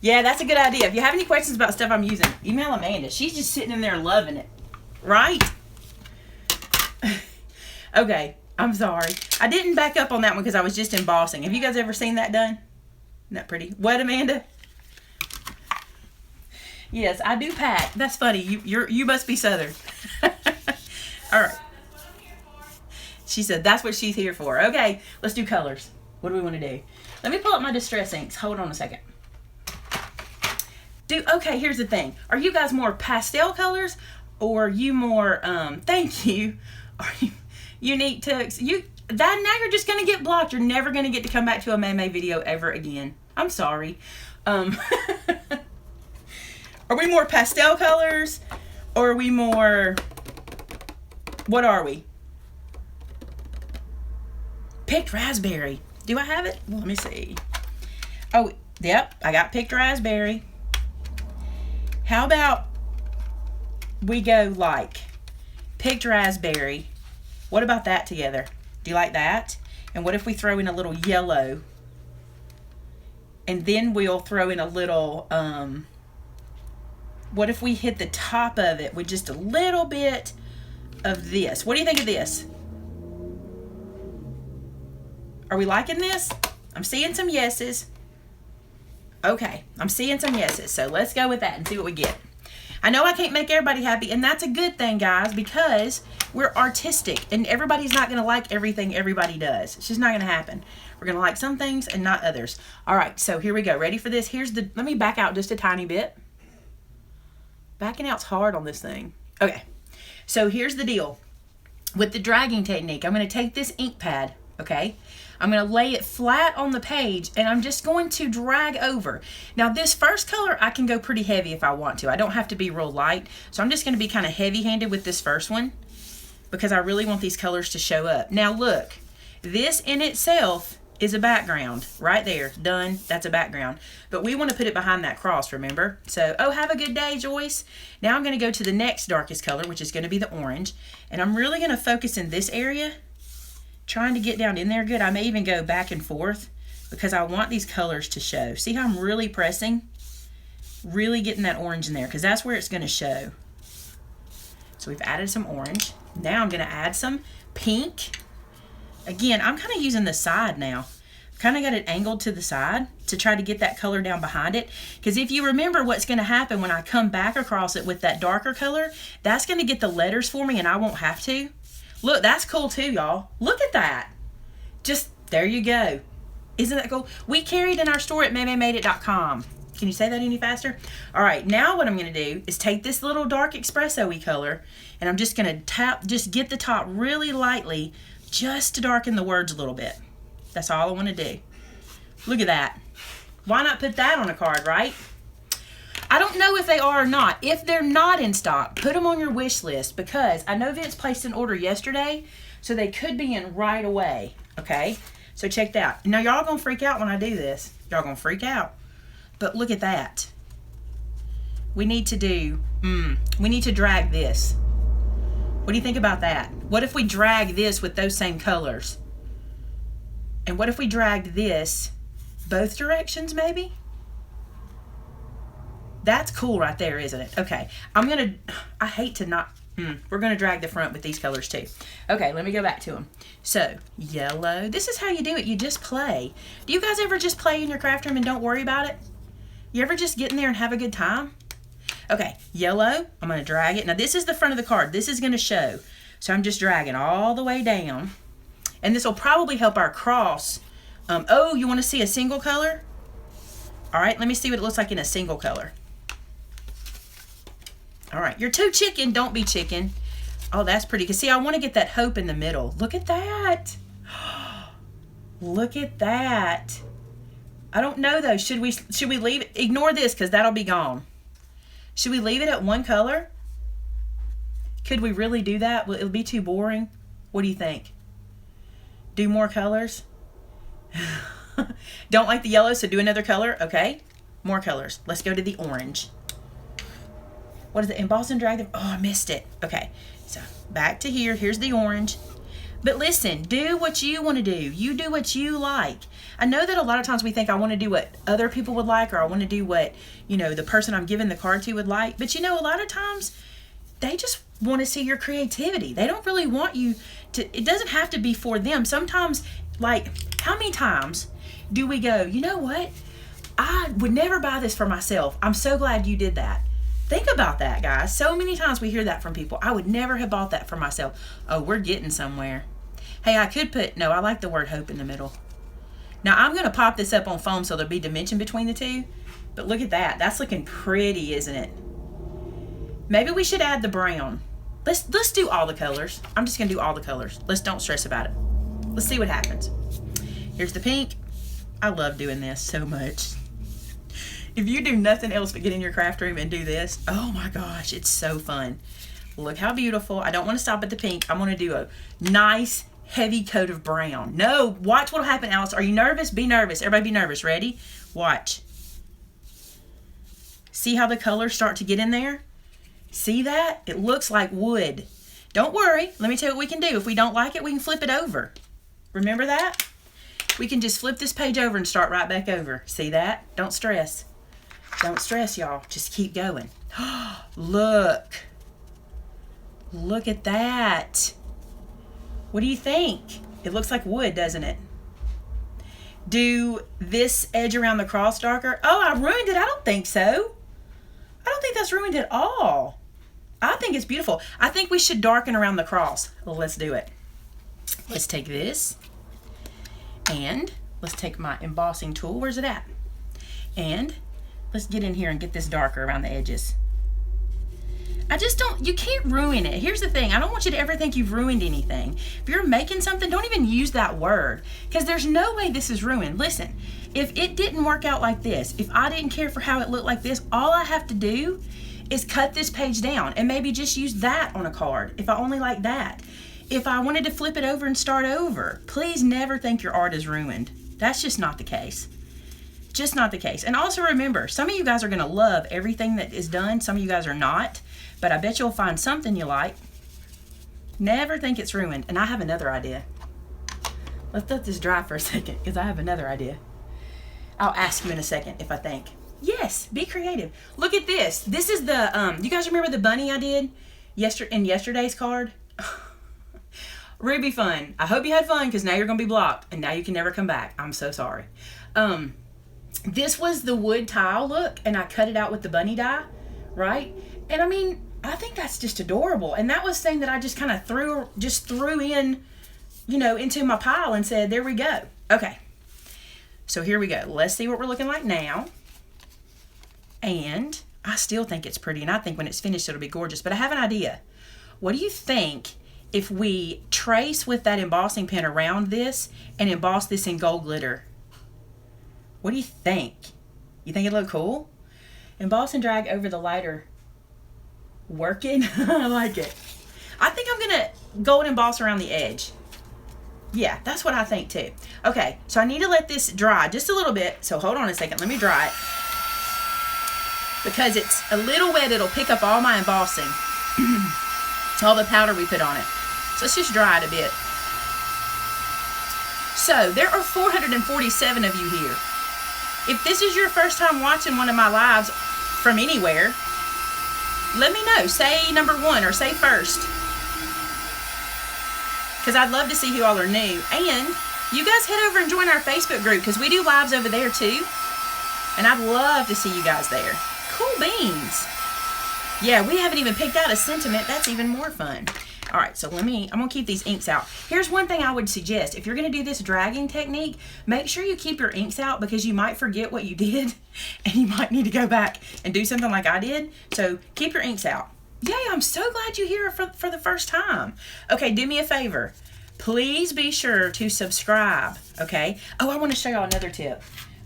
Yeah, that's a good idea. If you have any questions about stuff I'm using, email Amanda. She's just sitting in there loving it. Right? Okay, I'm sorry. I didn't back up on that one because I was just embossing. Have you guys ever seen that done? Isn't that pretty? What, Amanda? Yes, I do pack. That's funny. You must be Southern. All right. She said that's what she's here for. Okay, let's do colors. What do we want to do? Let me pull up my Distress inks. Hold on a second. Okay, here's the thing. Are you guys more pastel colors, or are you more thank you? Are you unique tucks? Now you're just gonna get blocked. You're never gonna get to come back to a Maymay video ever again. I'm sorry. Are we more pastel colors, or are we more, what are we? Picked raspberry. Do I have it? Let me see. Oh, yep, I got picked raspberry. How about we go like picked raspberry? What about that together? Do you like that? And what if we throw in a little yellow? And then we'll throw in a little, what if we hit the top of it with just a little bit of this? What do you think of this? Are we liking this? I'm seeing some yeses. Okay, I'm seeing some yeses. So let's go with that and see what we get. I know I can't make everybody happy, and that's a good thing, guys, because we're artistic, and everybody's not going to like everything everybody does. It's just not going to happen. We're going to like some things and not others. All right, so here we go. Ready for this? Let me back out just a tiny bit. Backing out's hard on this thing. Okay, so here's the deal. With the dragging technique, I'm going to take this ink pad, okay? I'm going to lay it flat on the page, and I'm just going to drag over. Now, this first color, I can go pretty heavy if I want to. I don't have to be real light, so I'm just going to be kind of heavy-handed with this first one because I really want these colors to show up. Now, look, this in itself is a background right there. Done. That's a background. But we want to put it behind that cross, remember? So, oh, have a good day, Joyce. Now I'm going to go to the next darkest color, which is going to be the orange, and I'm really going to focus in this area, trying to get down in there good. I may even go back and forth because I want these colors to show. See how I'm really pressing? Really getting that orange in there because that's where it's going to show. So we've added some orange. Now I'm going to add some pink. Again, I'm kind of using the side now. Kind of got it angled to the side to try to get that color down behind it. Because if you remember what's going to happen when I come back across it with that darker color, that's going to get the letters for me and I won't have to. Look, that's cool too, y'all. Look at that. Just, there you go. Isn't that cool? We carry it in our store at MaymayMadeIt.com. Can you say that any faster? All right, now what I'm going to do is take this little dark espresso-y color, and I'm just going to just get the top really lightly, just to darken the words a little bit. That's all I want to do. Look at that. Why not put that on a card, right? I don't know if they are or not. If they're not in stock, put them on your wish list because I know Vince placed an order yesterday, so they could be in right away, okay? So check that out. Now, y'all gonna freak out when I do this. Y'all gonna freak out. But look at that. We need to drag this. What do you think about that? What if we drag this with those same colors? And what if we dragged this both directions, maybe? That's cool right there, isn't it? Okay, I hate to not, we're gonna drag the front with these colors too. Okay, let me go back to them. So, yellow, this is how you do it, you just play. Do you guys ever just play in your craft room and don't worry about it? You ever just get in there and have a good time? Okay, yellow, I'm gonna drag it. Now this is the front of the card, this is gonna show. So I'm just dragging all the way down. And this will probably help our cross. Oh, you wanna see a single color? All right, let me see what it looks like in a single color. All right, you're too chicken, don't be chicken. Oh, that's pretty. Because see, I want to get that hope in the middle. Look at that. Look at that. I don't know though. Should we leave it? Ignore this because that'll be gone. Should we leave it at one color? Could we really do that? Well, it'll be too boring. What do you think? Do more colors? Don't like the yellow, so do another color. Okay, more colors. Let's go to the orange. What is it? Emboss and drag them. Oh, I missed it. Okay, so back to here. Here's the orange. But listen, do what you want to do. You do what you like. I know that a lot of times we think I want to do what other people would like, or I want to do what, the person I'm giving the card to would like. But a lot of times they just want to see your creativity. They don't really want you to, it doesn't have to be for them. Sometimes, like, how many times do we go, you know what? I would never buy this for myself. I'm so glad you did that. Think about that, guys. So many times we hear that from people. I would never have bought that for myself. Oh, we're getting somewhere. Hey, I could put, no, I like the word hope in the middle. Now, I'm going to pop this up on foam so there'll be dimension between the two. But look at that. That's looking pretty, isn't it? Maybe we should add the brown. Let's do all the colors. I'm just going to do all the colors. Don't stress about it. Let's see what happens. Here's the pink. I love doing this so much. If you do nothing else but get in your craft room and do this, oh my gosh, it's so fun. Look how beautiful. I don't want to stop at the pink. I want to do a nice, heavy coat of brown. No, watch what'll happen, Alice. Are you nervous? Be nervous. Everybody be nervous. Ready? Watch. See how the colors start to get in there? See that? It looks like wood. Don't worry. Let me tell you what we can do. If we don't like it, we can flip it over. Remember that? We can just flip this page over and start right back over. See that? Don't stress. Don't stress, y'all. Just keep going. Look. Look at that. What do you think? It looks like wood, doesn't it? Do this edge around the cross darker? Oh, I ruined it. I don't think so. I don't think that's ruined at all. I think it's beautiful. I think we should darken around the cross. Well, let's do it. Let's take this and let's take my embossing tool. Where's it at? And let's get in here and get this darker around the edges. I just don't, you can't ruin it. Here's the thing. I don't want you to ever think you've ruined anything. If you're making something, don't even use that word, because there's no way this is ruined. Listen, if it didn't work out like this, if I didn't care for how it looked like this, all I have to do is cut this page down and maybe just use that on a card if I only like that. If I wanted to flip it over and start over, please never think your art is ruined. That's just not the case. Just not the case. And also remember, some of you guys are going to love everything that is done. Some of you guys are not. But I bet you'll find something you like. Never think it's ruined. And I have another idea. Let's let this dry for a second, because I have another idea. I'll ask you in a second if I think. Yes, be creative. Look at this. This is the, you guys remember the bunny I did in yesterday's card? Ruby fun. I hope you had fun, because now you're going to be blocked. And now you can never come back. I'm so sorry. This was the wood tile look, and I cut it out with the bunny die, right? And I mean, I think that's just adorable. And that was the thing that I just kind of threw in, you know, into my pile and said, there we go. Okay. So here we go. Let's see what we're looking like now. And I still think it's pretty. And I think when it's finished, it'll be gorgeous. But I have an idea. What do you think if we trace with that embossing pen around this and emboss this in gold glitter? What do you think? You think it'll look cool? Emboss and drag over the lighter. Working? I like it. I think I'm going to gold emboss around the edge. Yeah, that's what I think too. Okay, so I need to let this dry just a little bit. So hold on a second. Let me dry it. Because it's a little wet, it'll pick up all my embossing. All the powder we put on it. So let's just dry it a bit. So there are 447 of you here. If this is your first time watching one of my lives from anywhere, let me know. Say number 1 or say first. Because I'd love to see who all are new. And you guys head over and join our Facebook group, because we do lives over there too. And I'd love to see you guys there. Cool beans. Yeah, we haven't even picked out a sentiment. That's even more fun. All right, so I'm going to keep these inks out. Here's one thing I would suggest. If you're going to do this dragging technique, make sure you keep your inks out, because you might forget what you did and you might need to go back and do something like I did. So keep your inks out. Yay, I'm so glad you're here for the first time. Okay, do me a favor. Please be sure to subscribe, okay? Oh, I want to show y'all another tip.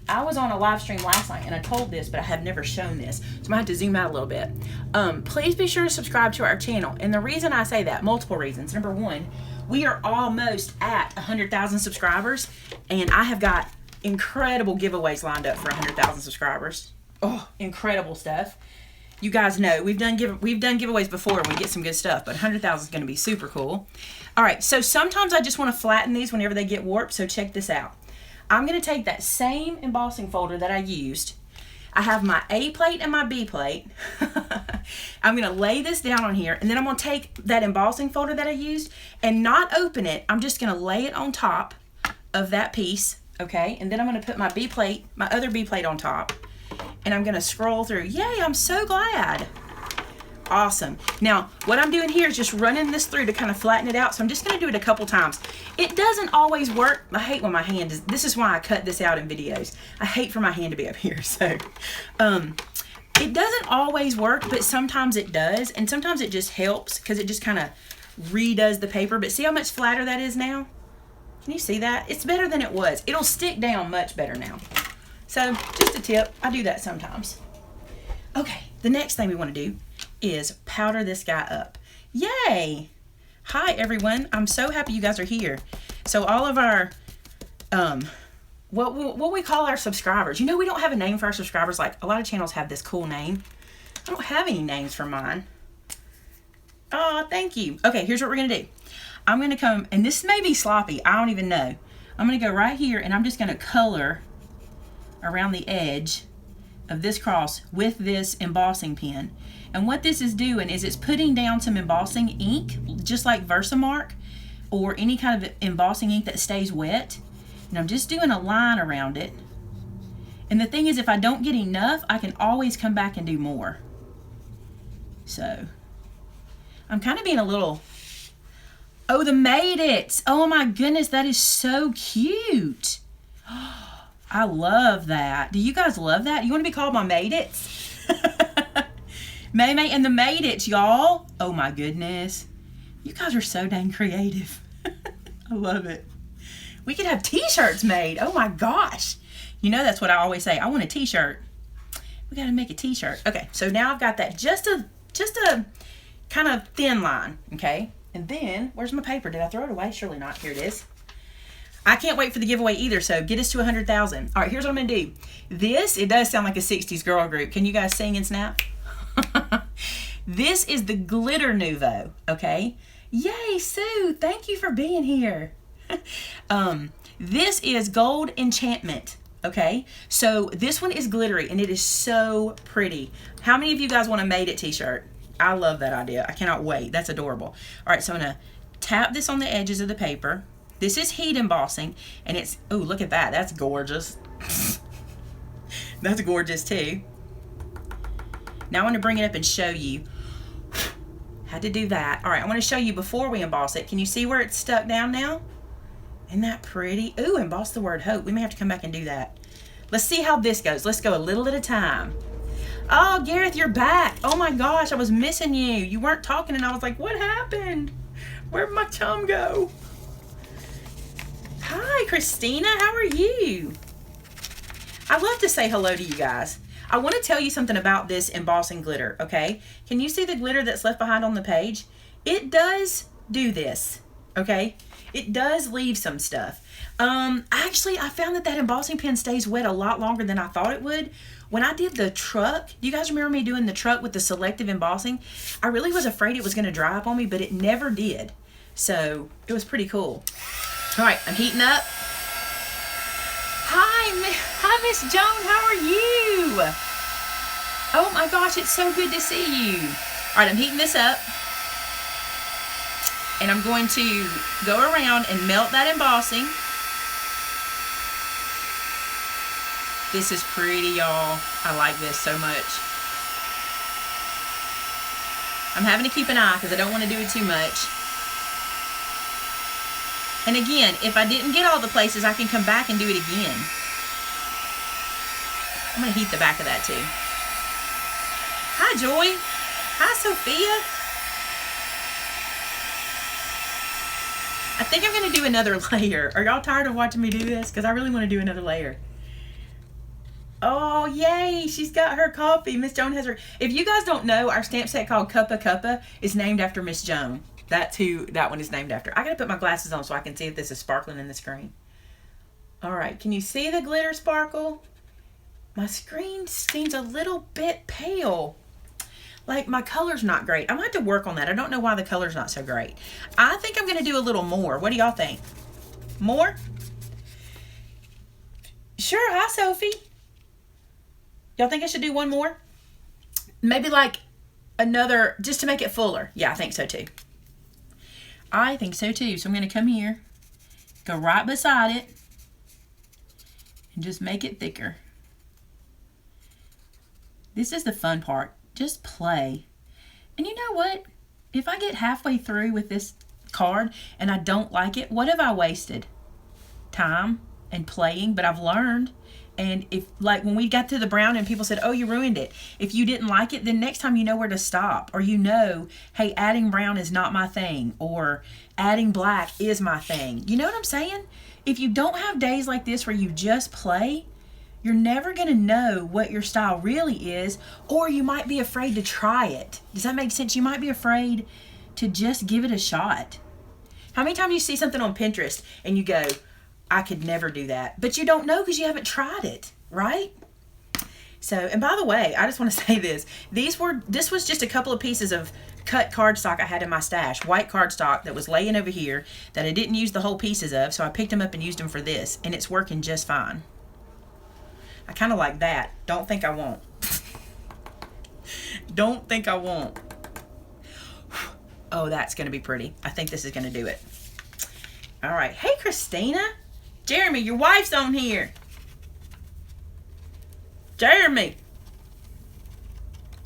I was on a live stream last night, and I told this, but I have never shown this. So I'm going to have to zoom out a little bit. Please be sure to subscribe to our channel. And the reason I say that, multiple reasons. Number 1, we are almost at 100,000 subscribers, and I have got incredible giveaways lined up for 100,000 subscribers. Oh, incredible stuff. You guys know we've done giveaways before, and we get some good stuff, but 100,000 is going to be super cool. All right, so sometimes I just want to flatten these whenever they get warped, so check this out. I'm going to take that same embossing folder that I used. I have my A plate and my B plate. I'm going to lay this down on here, and then I'm going to take that embossing folder that I used and not open it. I'm just going to lay it on top of that piece, okay? And then I'm going to put my B plate, my other B plate on top, and I'm going to scroll through. Yay, I'm so glad. Awesome. Now, what I'm doing here is just running this through to kind of flatten it out. So I'm just going to do it a couple times. It doesn't always work. I hate when my hand is, this is why I cut this out in videos. I hate for my hand to be up here. So, it doesn't always work, but sometimes it does. And sometimes it just helps because it just kind of redoes the paper. But see how much flatter that is now? Can you see that? It's better than it was. It'll stick down much better now. So, just a tip. I do that sometimes. Okay, the next thing we want to do is powder this guy up. Yay! Hi everyone, I'm so happy you guys are here. So all of our what we call our subscribers, you know, we don't have a name for our subscribers. Like a lot of channels have this cool name. I don't have any names for mine. Oh, thank you. Okay, here's what we're gonna do. I'm gonna come, and this may be sloppy, I don't even know. I'm gonna go right here and I'm just gonna color around the edge of this cross with this embossing pen. And what this is doing is it's putting down some embossing ink, just like Versamark or any kind of embossing ink that stays wet. And I'm just doing a line around it. And the thing is, if I don't get enough, I can always come back and do more. So I'm kind of being a little, oh, the Made It. Oh my goodness, that is so cute. I love that. Do you guys love that? You want to be called my Made It? Maymay and the Made It, y'all. Oh my goodness. You guys are so dang creative. I love it. We could have t-shirts made. Oh my gosh. You know that's what I always say. I want a t-shirt. We got to make a t-shirt. Okay, so now I've got that just a kind of thin line, okay? And then, where's my paper? Did I throw it away? Surely not. Here it is. I can't wait for the giveaway either, so get us to 100,000. All right, here's what I'm going to do. This, it does sound like a 60s girl group. Can you guys sing and snap? This is the Glitter Nouveau, okay? Yay, Sue, thank you for being here. This is Gold Enchantment, okay? So this one is glittery, and it is so pretty. How many of you guys want a Made It t-shirt? I love that idea. I cannot wait. That's adorable. All right, so I'm going to tap this on the edges of the paper. This is heat embossing, and it's, oh, look at that. That's gorgeous. That's gorgeous, too. Now I want to bring it up and show you. Had to do that. All right, I want to show you before we emboss it. Can you see where it's stuck down now? Isn't that pretty? Ooh, emboss the word hope. We may have to come back and do that. Let's see how this goes. Let's go a little at a time. Oh, Gareth, you're back. Oh my gosh, I was missing you. You weren't talking, and I was like, what happened? Where'd my chum go? Hi, Christina. How are you? I love to say hello to you guys. I want to tell you something about this embossing glitter, okay? Can you see the glitter that's left behind on the page? It does do this, okay? It does leave some stuff. Actually, I found that embossing pen stays wet a lot longer than I thought it would. When I did the truck, do you guys remember me doing the truck with the selective embossing? I really was afraid it was going to dry up on me, but it never did. So, it was pretty cool. All right, I'm heating up. Hi, Miss Joan. How are you? Oh my gosh, it's so good to see you. All right, I'm heating this up. And I'm going to go around and melt that embossing. This is pretty, y'all. I like this so much. I'm having to keep an eye because I don't want to do it too much. And again, if I didn't get all the places, I can come back and do it again. I'm going to heat the back of that too. Hi, Joy. Hi, Sophia. I think I'm going to do another layer. Are y'all tired of watching me do this? Because I really want to do another layer. Oh, yay. She's got her coffee. Miss Joan has her. If you guys don't know, our stamp set called Cuppa Cuppa is named after Miss Joan. That's who that one is named after. I got to put my glasses on so I can see if this is sparkling in the screen. All right. Can you see the glitter sparkle? My screen seems a little bit pale. Like, my color's not great. I'm going to have to work on that. I don't know why the color's not so great. I think I'm going to do a little more. What do y'all think? More? Sure. Hi, Sophie. Y'all think I should do one more? Maybe like another, just to make it fuller. Yeah, I think so too. I think so too. So I'm going to come here, go right beside it, and just make it thicker. This is the fun part. Just play. And you know what? If I get halfway through with this card and I don't like it, what have I wasted? Time and playing, but I've learned. And if, like when we got to the brown and people said, oh, you ruined it. If you didn't like it, then next time you know where to stop. Or you know, hey, adding brown is not my thing. Or adding black is my thing. You know what I'm saying? If you don't have days like this where you just play, you're never going to know what your style really is. Or you might be afraid to try it. Does that make sense? You might be afraid to just give it a shot. How many times you see something on Pinterest and you go, I could never do that. But you don't know because you haven't tried it, right? So, and by the way, I just want to say this. This was just a couple of pieces of cut cardstock I had in my stash. White cardstock that was laying over here that I didn't use the whole pieces of. So I picked them up and used them for this. And it's working just fine. I kind of like that. Don't think I won't. Don't think I won't. Oh, that's going to be pretty. I think this is going to do it. All right. Hey, Christina. Jeremy, your wife's on here. Jeremy.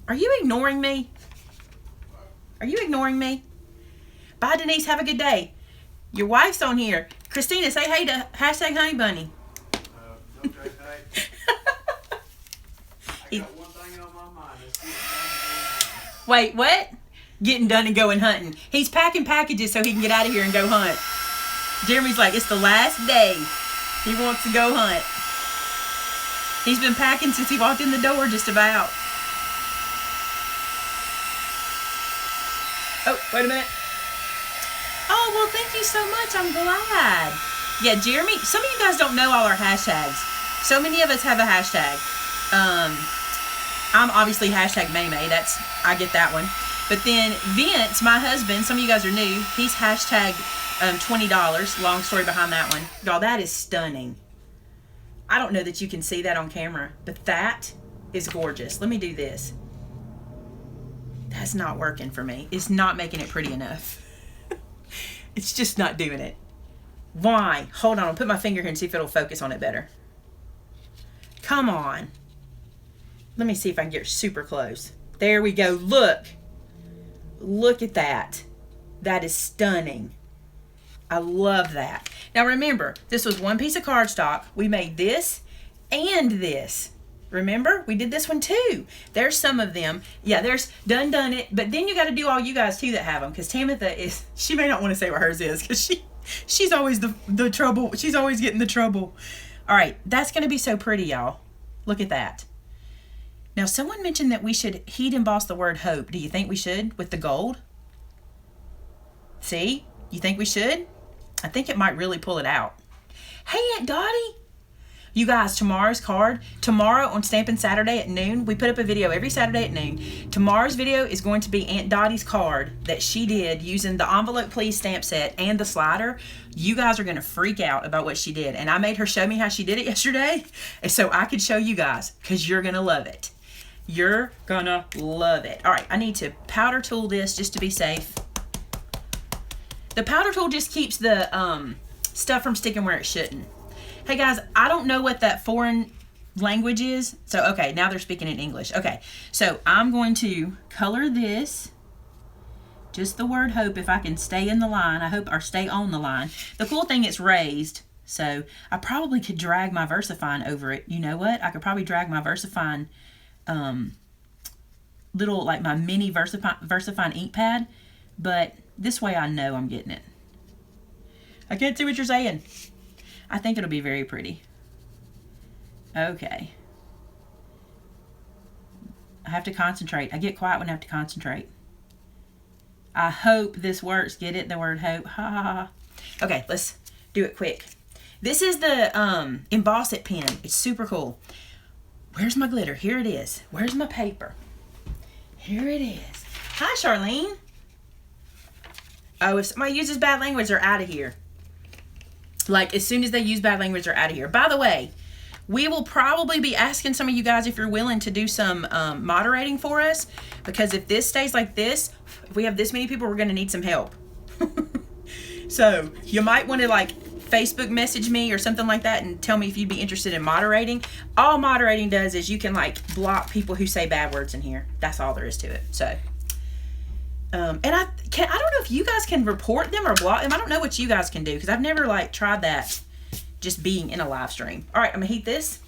Are you ignoring me? Are you ignoring me? Bye, Denise. Have a good day. Your wife's on here. Christina, say hey to hashtag Honey Bunny. Okay, hey. I got one thing on my mind. Wait, what? Getting done and going hunting. He's packing packages so he can get out of here and go hunt. Jeremy's like, it's the last day. He wants to go hunt. He's been packing since he walked in the door just about. Oh, wait a minute. Oh, well, thank you so much. I'm glad. Yeah, Jeremy, some of you guys don't know all our hashtags. So many of us have a hashtag. I'm obviously hashtag Maymay. I get that one. But then Vince, my husband, some of you guys are new. He's hashtag $20. Long story behind that one. Y'all, that is stunning. I don't know that you can see that on camera, but that is gorgeous. Let me do this. That's not working for me. It's not making it pretty enough. It's just not doing it. Why? Hold on. I'll put my finger here and see if it'll focus on it better. Come on. Let me see if I can get super close. There we go. Look. Look at that. That is stunning. I love that. Now remember, this was one piece of cardstock. We made this and this. Remember? We did this one too. There's some of them. Yeah, there's done it. But then you got to do all you guys too that have them. Because Tamitha is, she may not want to say what hers is. Because she's always the trouble. She's always getting the trouble. All right. That's going to be so pretty, y'all. Look at that. Now, someone mentioned that we should heat emboss the word hope. Do you think we should with the gold? See? You think we should? I think it might really pull it out. Hey, Aunt Dottie. You guys, tomorrow's card, tomorrow on Stampin' Saturday at noon, we put up a video every Saturday at noon. Tomorrow's video is going to be Aunt Dottie's card that she did using the Envelope Please stamp set and the slider. You guys are going to freak out about what she did. And I made her show me how she did it yesterday, and so I could show you guys because you're going to love it. You're going to love it. All right, I need to powder tool this just to be safe. The powder tool just keeps the stuff from sticking where it shouldn't. Hey guys, I don't know what that foreign language is. So, okay, now they're speaking in English. Okay, so I'm going to color this. Just the word hope, if I can stay in the line. I hope, or stay on the line. The cool thing, it's raised. So I probably could drag my VersaFine over it. You know what? I could probably drag my VersaFine, little, like my mini VersaFine ink pad. But this way I know I'm getting it. I can't see what you're saying. I think it'll be very pretty. Okay. I have to concentrate. I get quiet when I have to concentrate. I hope this works. Get it? The word hope. Ha ha ha. Okay, let's do it quick. This is the Emboss It pen. It's super cool. Where's my glitter? Here it is. Where's my paper? Here it is. Hi, Charlene. Oh, if somebody uses bad language, they're out of here. Like, as soon as they use bad language, they're out of here. By the way, We will probably be asking some of you guys if you're willing to do some moderating for us, because if this stays like this, if we have this many people, we're going to need some help. So you might want to like Facebook message me or something like that and tell me if you'd be interested in moderating. All moderating does is you can like block people who say bad words in here. That's all there is to it. So and I don't know if you guys can report them or block them. I don't know what you guys can do, because I've never like tried that just being in a live stream. All right, I'm gonna heat this.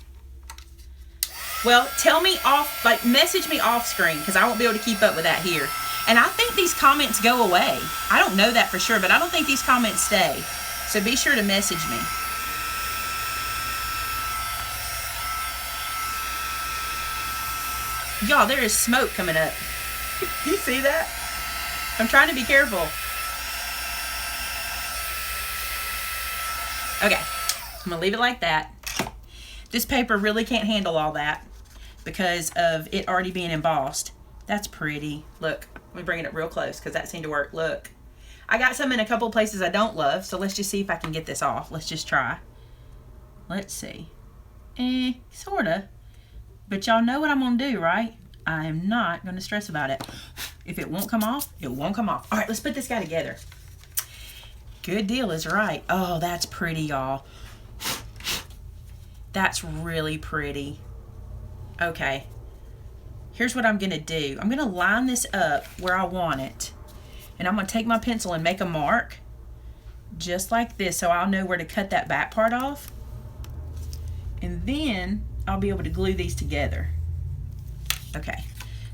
Well, tell me off, like message me off screen, because I won't be able to keep up with that here. And I think these comments go away. I don't know that for sure, but I don't think these comments stay. So be sure to message me. Y'all, there is smoke coming up. You see that? I'm trying to be careful. Okay, I'm gonna leave it like that. This paper really can't handle all that because of it already being embossed. That's pretty. Look, let me bring it up real close because that seemed to work. Look, I got some in a couple places I don't love, so let's just see if I can get this off. Let's just try. Let's see. Sorta. But y'all know what I'm gonna do, right? I am not gonna stress about it. If it won't come off, it won't come off. All right, let's put this guy together. Good deal is right. Oh, that's pretty, y'all. That's really pretty. Okay. Here's what I'm going to do. I'm going to line this up where I want it. And I'm going to take my pencil and make a mark. Just like this, so I'll know where to cut that back part off. And then I'll be able to glue these together. Okay.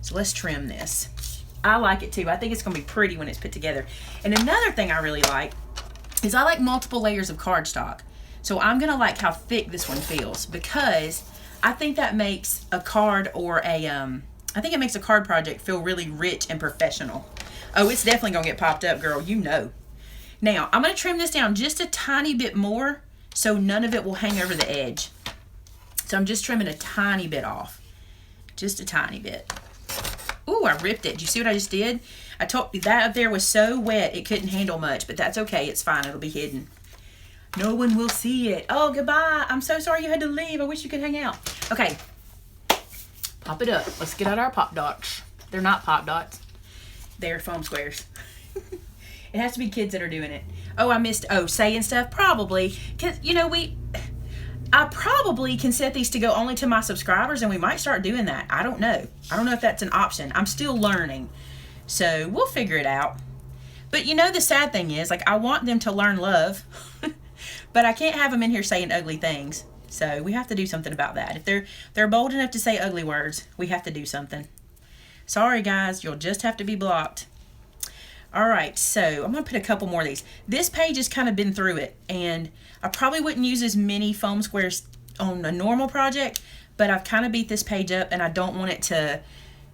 So let's trim this. I like it too. I think it's going to be pretty when it's put together. And another thing I really like is I like multiple layers of cardstock. So I'm going to like how thick this one feels, because I think that makes a card or a, I think it makes a card project feel really rich and professional. Oh, it's definitely going to get popped up, girl. You know. Now, I'm going to trim this down just a tiny bit more so none of it will hang over the edge. So I'm just trimming a tiny bit off. Just a tiny bit. Ooh, I ripped it. Did you see what I just did? I told you that up there was so wet it couldn't handle much, but that's okay. It's fine. It'll be hidden. No one will see it. Oh, goodbye. I'm so sorry you had to leave. I wish you could hang out. Okay. Pop it up. Let's get out our pop dots. They're not pop dots. They're foam squares. It has to be kids that are doing it. Oh, I missed, saying stuff? Probably. Because, you know, I probably can set these to go only to my subscribers, and we might start doing that. I don't know. I don't know if that's an option. I'm still learning. So we'll figure it out. But you know, the sad thing is, like, I want them to learn love, but I can't have them in here saying ugly things. So we have to do something about that. If they're bold enough to say ugly words, we have to do something. Sorry, guys. You'll just have to be blocked. All right, so I'm going to put a couple more of these. This page has kind of been through it, and I probably wouldn't use as many foam squares on a normal project, but I've kind of beat this page up, and I don't want it to,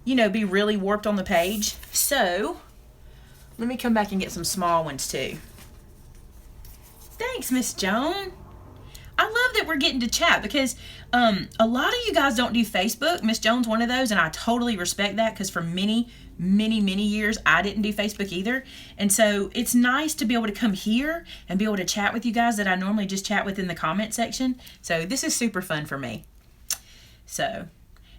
you know, be really warped on the page. So let me come back and get some small ones too. Thanks, Miss Joan. I love that we're getting to chat, because a lot of you guys don't do Facebook. Miss Joan's one of those, and I totally respect that, because for many years I didn't do Facebook either. And so it's nice to be able to come here and be able to chat with you guys that I normally just chat with in the comment section. So this is super fun for me. So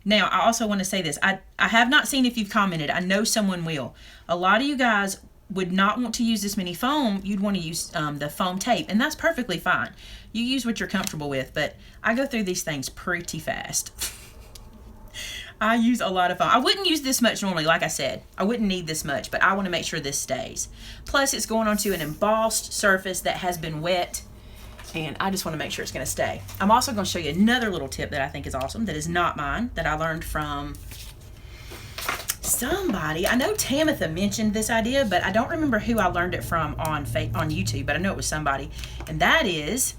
now I also want to say this. I have not seen if you've commented. I know someone will. A lot of you guys would not want to use this many foam. You'd want to use the foam tape, and that's perfectly fine. You use what you're comfortable with, but I go through these things pretty fast. I use a lot of foam. I wouldn't use this much normally, like I said. I wouldn't need this much, but I want to make sure this stays. Plus, it's going onto an embossed surface that has been wet, and I just want to make sure it's going to stay. I'm also going to show you another little tip that I think is awesome, that is not mine, that I learned from somebody. I know Tamitha mentioned this idea, but I don't remember who I learned it from on YouTube, but I know it was somebody. And that is,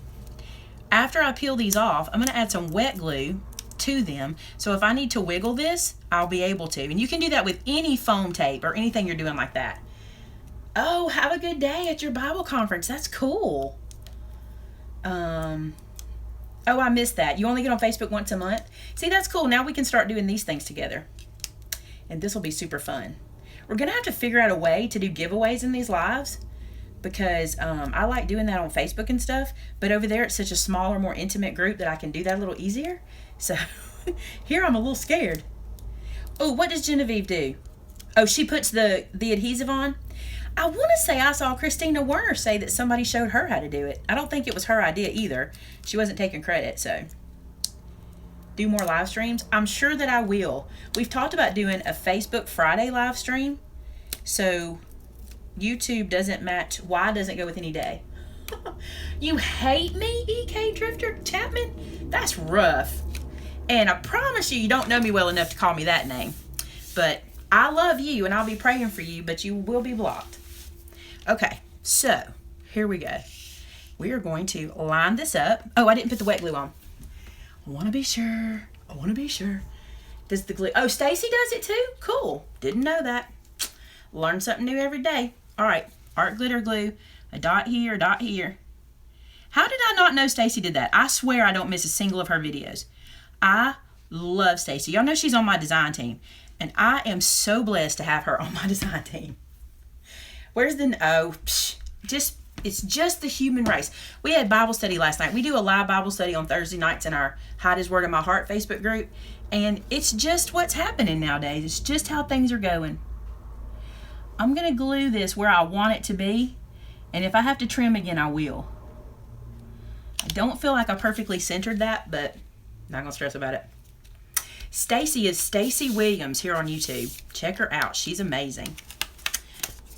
after I peel these off, I'm going to add some wet glue to them. So if I need to wiggle this, I'll be able to. And you can do that with any foam tape or anything you're doing like that. Oh, have a good day at your Bible conference. That's cool. Oh, I missed that. You only get on Facebook once a month? See, that's cool. Now we can start doing these things together. And this will be super fun. We're going to have to figure out a way to do giveaways in these lives, because I like doing that on Facebook and stuff, but over there it's such a smaller, more intimate group that I can do that a little easier. So here I'm a little scared. Oh, what does Genevieve do? Oh, she puts the adhesive on. I want to say I saw Christina Werner say that somebody showed her how to do it. I don't think it was her idea either. She wasn't taking credit, so. Do more live streams? I'm sure that I will. We've talked about doing a Facebook Friday live stream. So YouTube doesn't match. Y doesn't go with any day. You hate me, EK Drifter Chapman? That's rough. And I promise you, you don't know me well enough to call me that name. But I love you and I'll be praying for you, but you will be blocked. Okay, so here we go. We are going to line this up. Oh, I didn't put the wet glue on. I want to be sure. Does the glue... Oh, Stacy does it too? Cool. Didn't know that. Learn something new every day. All right, art glitter glue. A dot here, a dot here. How did I not know Stacy did that? I swear I don't miss a single of her videos. I love Stacy. Y'all know she's on my design team. And I am so blessed to have her on my design team. Where's the... Oh, it's just the human race. We had Bible study last night. We do a live Bible study on Thursday nights in our Hide His Word in My Heart Facebook group. And it's just what's happening nowadays. It's just how things are going. I'm going to glue this where I want it to be. And if I have to trim again, I will. I don't feel like I perfectly centered that, but not going to stress about it. Stacy is Stacy Williams here on YouTube. Check her out. She's amazing.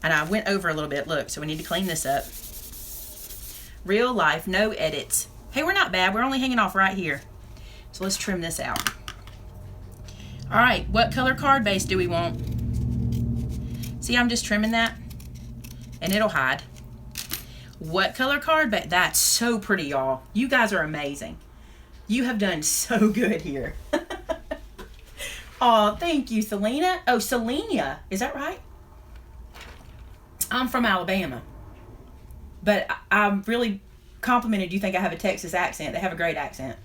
And I went over a little bit. Look, so we need to clean this up. Real life, no edits. Hey, we're not bad. We're only hanging off right here. So let's trim this out. All right, what color card base do we want? See, I'm just trimming that and it'll hide. What color card base? That's so pretty, y'all. You guys are amazing. You have done so good here. Oh, thank you, Selena. Oh, Selena. Is that right? I'm from Alabama. But I'm really complimented you think I have a Texas accent. They have a great accent.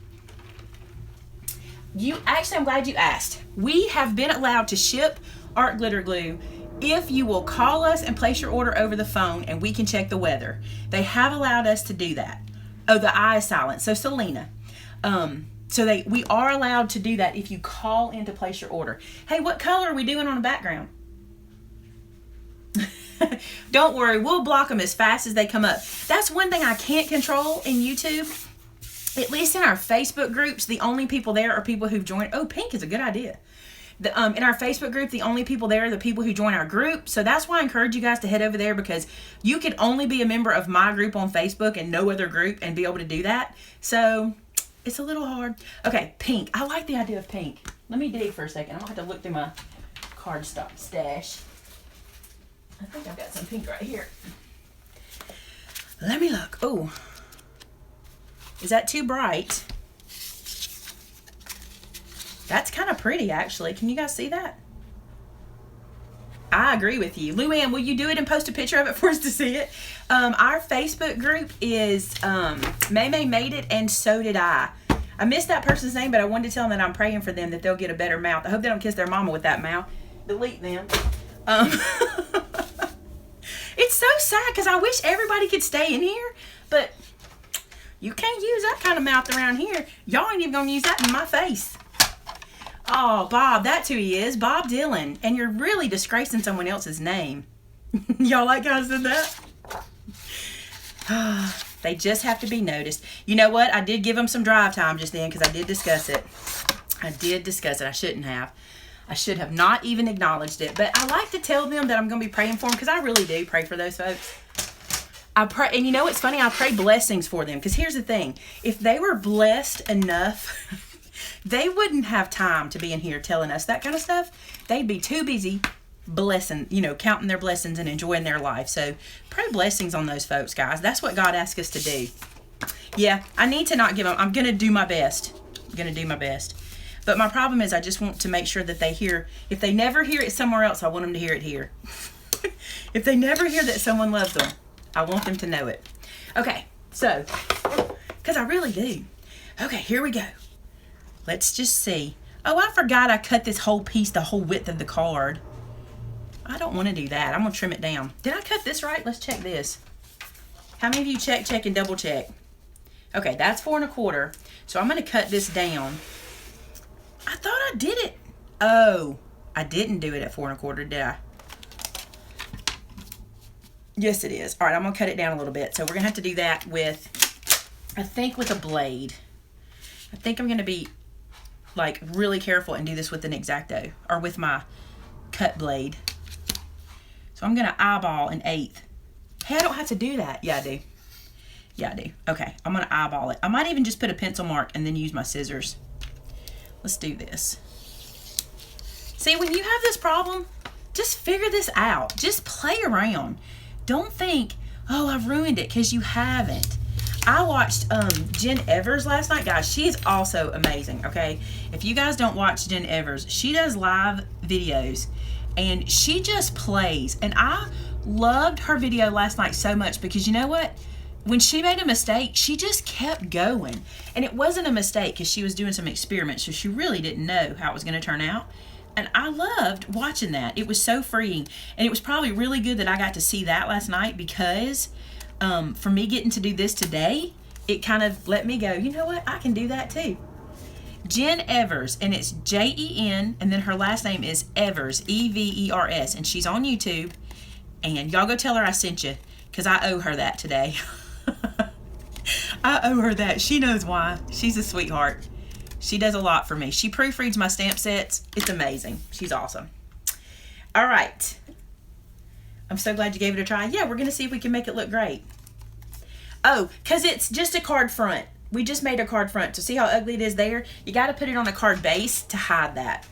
I'm glad you asked. We have been allowed to ship art glitter glue if you will call us and place your order over the phone and we can check the weather. They have allowed us to do that. Oh, the I is silent. So Selena. We are allowed to do that if you call in to place your order. Hey, what color are we doing on the background? Don't worry, we'll block them as fast as they come up. That's one thing I can't control in YouTube. At least in our Facebook groups, the only people there are people who've joined. Oh, pink is a good idea. In our Facebook group, the only people there are the people who join our group. So that's why I encourage you guys to head over there, because you can only be a member of my group on Facebook and no other group and be able to do that. So it's a little hard. Okay, pink. I like the idea of pink. Let me dig for a second. I don't have to look through my cardstock stash. I think I've got some pink right here. Let me look. Oh, is that too bright? That's kind of pretty, actually. Can you guys see that? I agree with you. Luann, will you do it and post a picture of it for us to see it? Our Facebook group is Maymay Made It, and so did I. I missed that person's name, but I wanted to tell them that I'm praying for them, that they'll get a better mouth. I hope they don't kiss their mama with that mouth. Delete them. It's so sad because I wish everybody could stay in here, but you can't use that kind of mouth around here. Y'all ain't even going to use that in my face. Oh, Bob, that's who he is, Bob Dylan. And you're really disgracing someone else's name. Y'all like how I said that? They just have to be noticed. You know what? I did give them some drive time just then because I did discuss it. I shouldn't have. I should have not even acknowledged it. But I like to tell them that I'm going to be praying for them because I really do pray for those folks. I pray, and you know what's funny? I pray blessings for them because here's the thing. If they were blessed enough, they wouldn't have time to be in here telling us that kind of stuff. They'd be too busy blessing, counting their blessings and enjoying their life. So pray blessings on those folks, guys. That's what God asks us to do. Yeah, I need to not give them. I'm going to do my best. But my problem is I just want to make sure that they hear. If they never hear it somewhere else, I want them to hear it here. If they never hear that someone loves them, I want them to know it. Okay, so, because I really do. Okay, here we go. Let's just see. Oh, I forgot I cut this whole piece the whole width of the card. I don't want to do that. I'm going to trim it down. Did I cut this right? Let's check this. How many of you check, and double check? Okay, that's 4 1/4. So I'm going to cut this down. I thought I did it. Oh, I didn't do it at 4 1/4, did I? Yes, it is. All right, I'm going to cut it down a little bit. So we're going to have to do that with, I think, with a blade. I think I'm going to be, like, really careful and do this with an X-Acto, or with my cut blade. So I'm going to eyeball an 1/8. Hey, I don't have to do that. Yeah, I do. Yeah, I do. Okay, I'm going to eyeball it. I might even just put a pencil mark and then use my scissors. Let's do this. See, when you have this problem, just figure this out. Just play around. Don't think, oh, I've ruined it, because you haven't. I watched Jen Evers last night. Guys, she is also amazing, okay? If you guys don't watch Jen Evers, she does live videos, and she just plays. And I loved her video last night so much because, you know what? When she made a mistake, she just kept going. And it wasn't a mistake because she was doing some experiments, so she really didn't know how it was going to turn out. And I loved watching that. It was so freeing. And it was probably really good that I got to see that last night, because for me getting to do this today, it kind of let me go, you know what? I can do that too. Jen Evers, and it's Jen, and then her last name is Evers, Evers, and she's on YouTube. And y'all go tell her I sent you, because I owe her that today. I owe her that. She knows why. She's a sweetheart. She does a lot for me. She proofreads my stamp sets. It's amazing. She's awesome. All right. I'm so glad you gave it a try. Yeah, we're going to see if we can make it look great. Oh, because it's just a card front. We just made a card front. So see how ugly it is there? You got to put it on a card base to hide that.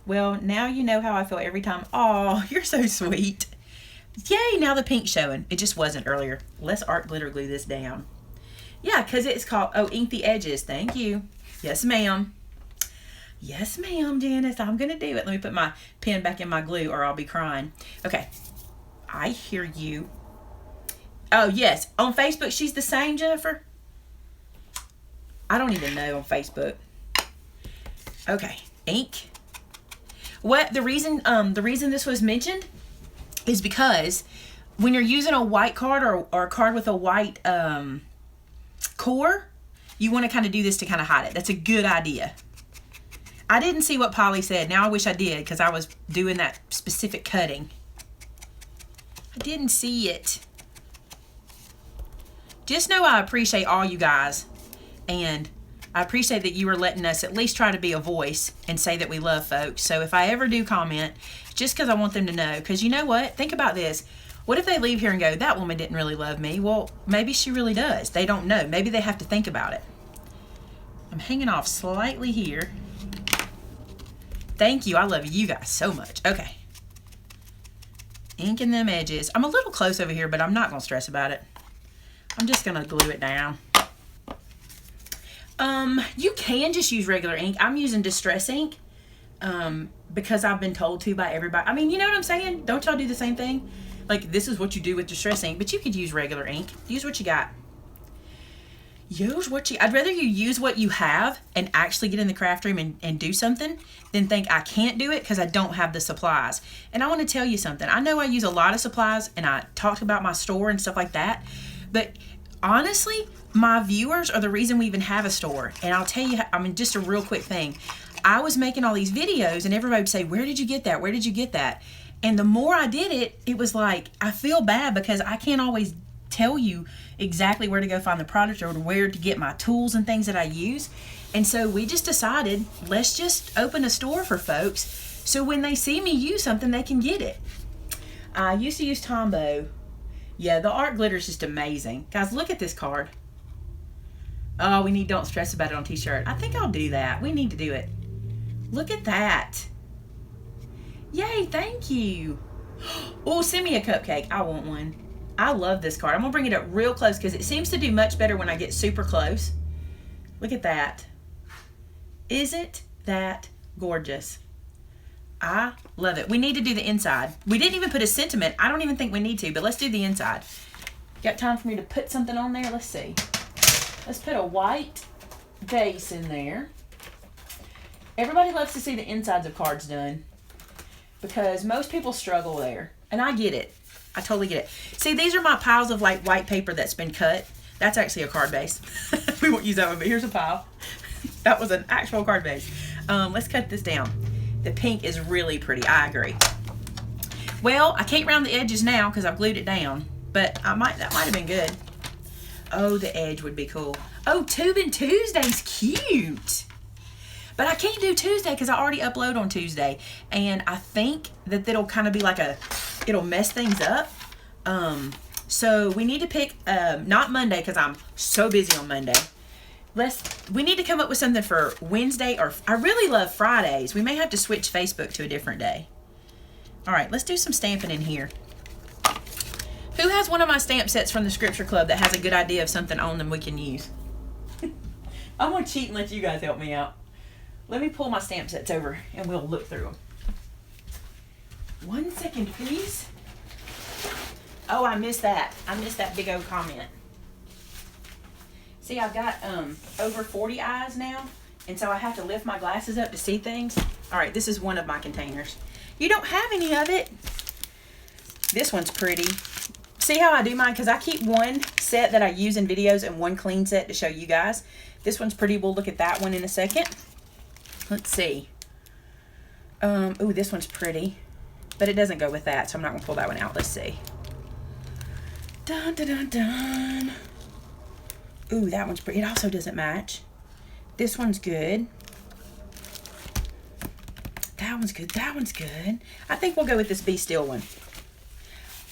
Well, now you know how I feel every time. Oh, you're so sweet. Yay, now the pink's showing. It just wasn't earlier. Let's art glitter glue this down. Yeah, because it's called, oh, ink the edges. Thank you. Yes, ma'am. Yes, ma'am, Janice. I'm going to do it. Let me put my pen back in my glue or I'll be crying. Okay. I hear you. Oh, yes. On Facebook, she's the same, Jennifer? I don't even know on Facebook. Okay. Ink. What the reason this was mentioned is because when you're using a white card or a card with a white core, you want to kind of do this to kind of hide it. That's a good idea. I didn't see what Polly said. Now I wish I did, because I was doing that specific cutting. I didn't see it. Just know I appreciate all you guys. And I appreciate that you are letting us at least try to be a voice and say that we love folks. So if I ever do comment, just because I want them to know. Because you know what? Think about this. What if they leave here and go, that woman didn't really love me? Well, maybe she really does. They don't know. Maybe they have to think about it. I'm hanging off slightly here. Thank you. I love you guys so much. Okay. Inking them edges. I'm a little close over here, but I'm not going to stress about it. I'm just going to glue it down. You can just use regular ink. I'm using Distress ink because I've been told to by everybody. I mean, you know what I'm saying? Don't y'all do the same thing? Like, this is what you do with Distress ink, but you could use regular ink. Use what you got. I'd rather you use what you have and actually get in the craft room and do something than think I can't do it because I don't have the supplies. And I want to tell you something. I know I use a lot of supplies and I talked about my store and stuff like that, but honestly, my viewers are the reason we even have a store. And I'll tell you, I mean, just a real quick thing. I was making all these videos and everybody would say, where did you get that? Where did you get that? And the more I did it, it was like, I feel bad because I can't always tell you exactly where to go find the product or where to get my tools and things that I use. And so we just decided, let's just open a store for folks so when they see me use something, they can get it. I used to use Tombow. Yeah, the art glitter is just amazing. Guys, look at this card. Oh, we need Don't Stress About It on t-shirt. I think I'll do that. We need to do it. Look at that. Yay, thank you. Oh, send me a cupcake. I want one. I love this card. I'm going to bring it up real close because it seems to do much better when I get super close. Look at that. Isn't that gorgeous? I love it. We need to do the inside. We didn't even put a sentiment. I don't even think we need to, but let's do the inside. Got time for me to put something on there? Let's see. Let's put a white base in there. Everybody loves to see the insides of cards done because most people struggle there, and I get it. I totally get it. See, these are my piles of like white paper that's been cut. That's actually a card base. We won't use that one, but here's a pile. That was an actual card base. Let's cut this down. The pink is really pretty. I agree. Well, I can't round the edges now because I've glued it down, but that might have been good. Oh, the edge would be cool. Oh, Tubing Tuesday's cute. But I can't do Tuesday because I already upload on Tuesday. And I think that it'll kind of be like it'll mess things up. So we need to pick, not Monday because I'm so busy on Monday. We need to come up with something for Wednesday, or I really love Fridays. We may have to switch Facebook to a different day. All right, let's do some stamping in here. Who has one of my stamp sets from the Scripture Club that has a good idea of something on them we can use? I'm going to cheat and let you guys help me out. Let me pull my stamp sets over and we'll look through them. 1 second, please. Oh, I missed that. I missed that big old comment. See, I've got over 40 eyes now, and so I have to lift my glasses up to see things. All right, this is one of my containers. You don't have any of it. This one's pretty. See how I do mine? Because I keep one set that I use in videos and one clean set to show you guys. This one's pretty. We'll look at that one in a second. Let's see. Ooh, this one's pretty, but it doesn't go with that, so I'm not going to pull that one out. Let's see. Dun, dun, dun, dun. Ooh, that one's pretty. It also doesn't match. This one's good. That one's good. That one's good. I think we'll go with this Be Still one.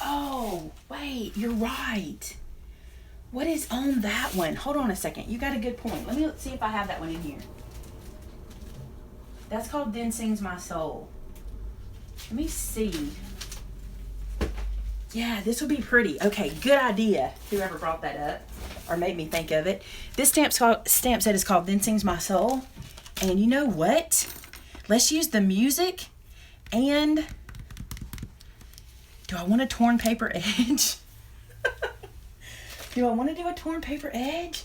Oh, wait, you're right. What is on that one? Hold on a second. You got a good point. Let me see if I have that one in here. That's called Then Sings My Soul. Let me see. Yeah, this will be pretty. Okay, good idea. Whoever brought that up or made me think of it. This stamp set is called Then Sings My Soul. And you know what? Let's use the music. And do I want a torn paper edge? Do I want to do a torn paper edge?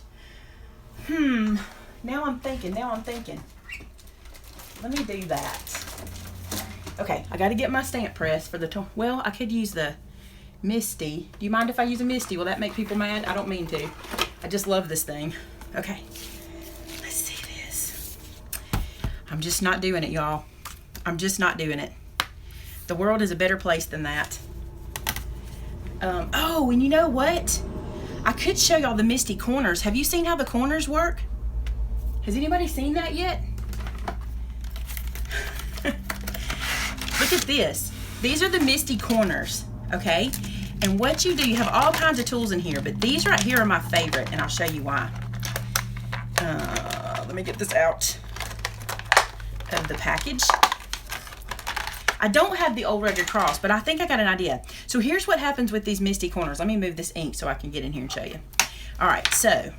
Now I'm thinking. Let me do that. Okay, I got to get my stamp press for the well, I could use the Misty. Do you mind if I use a Misty? Will that make people mad? I don't mean to. I just love this thing. Okay. Let's see this. I'm just not doing it, y'all. I'm just not doing it. The world is a better place than that. Oh, and you know what? I could show y'all the Misty corners. Have you seen how the corners work? Has anybody seen that yet? Look at this. These are the Misty corners, okay? And what you do, you have all kinds of tools in here, but these right here are my favorite, and I'll show you why. Let me get this out of the package. I don't have the old rugged cross, but I think I got an idea. So here's what happens with these Misty corners. Let me move this ink so I can get in here and show you. All right, so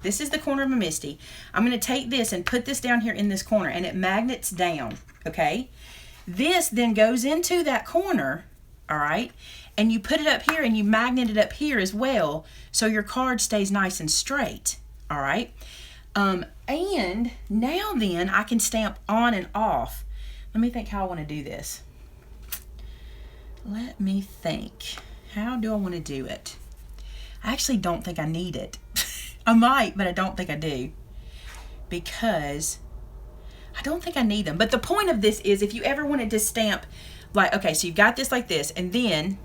this is the corner of a Misty. I'm going to take this and put this down here in this corner, and it magnets down, okay? This then goes into that corner, all right? And you put it up here and you magnet it up here as well, so your card stays nice and straight, all right? And now then I can stamp on and off. Let me think how I want to do this. Let me think. How do I want to do it? I actually don't think I need it. I might, but I don't think I do. Because I don't think I need them. But the point of this is if you ever wanted to stamp, like, okay, so you've got this like this, and then,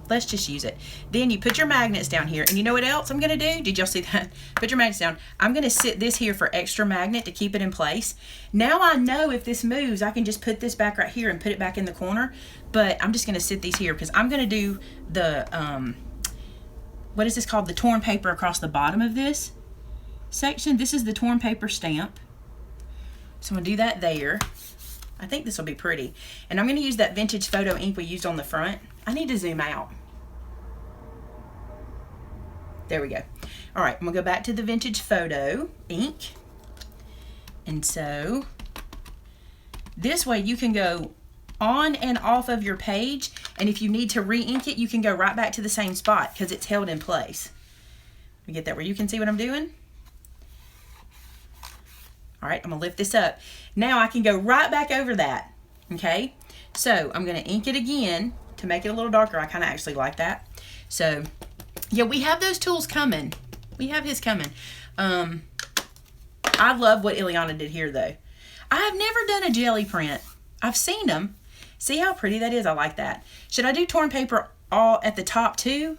let's just use it. Then you put your magnets down here, and you know what else I'm going to do? Did y'all see that? Put your magnets down. I'm going to sit this here for extra magnet to keep it in place. Now I know if this moves, I can just put this back right here and put it back in the corner. But I'm just going to sit these here because I'm going to do the, what is this called? The torn paper across the bottom of this section. This is the torn paper stamp. So I'm going to do that there. I think this will be pretty. And I'm going to use that vintage photo ink we used on the front. I need to zoom out. There we go. All right, I'm going to go back to the vintage photo ink. And so this way you can go on and off of your page. And if you need to re-ink it, you can go right back to the same spot because it's held in place. Let me get that where you can see what I'm doing. All right, I'm gonna lift this up. Now I can go right back over that, okay? So I'm gonna ink it again to make it a little darker. I kind of actually like that. So, yeah, we have those tools coming. We have his coming. I love what Ileana did here, though. I have never done a jelly print. I've seen them. See how pretty that is? I like that. Should I do torn paper all at the top, too?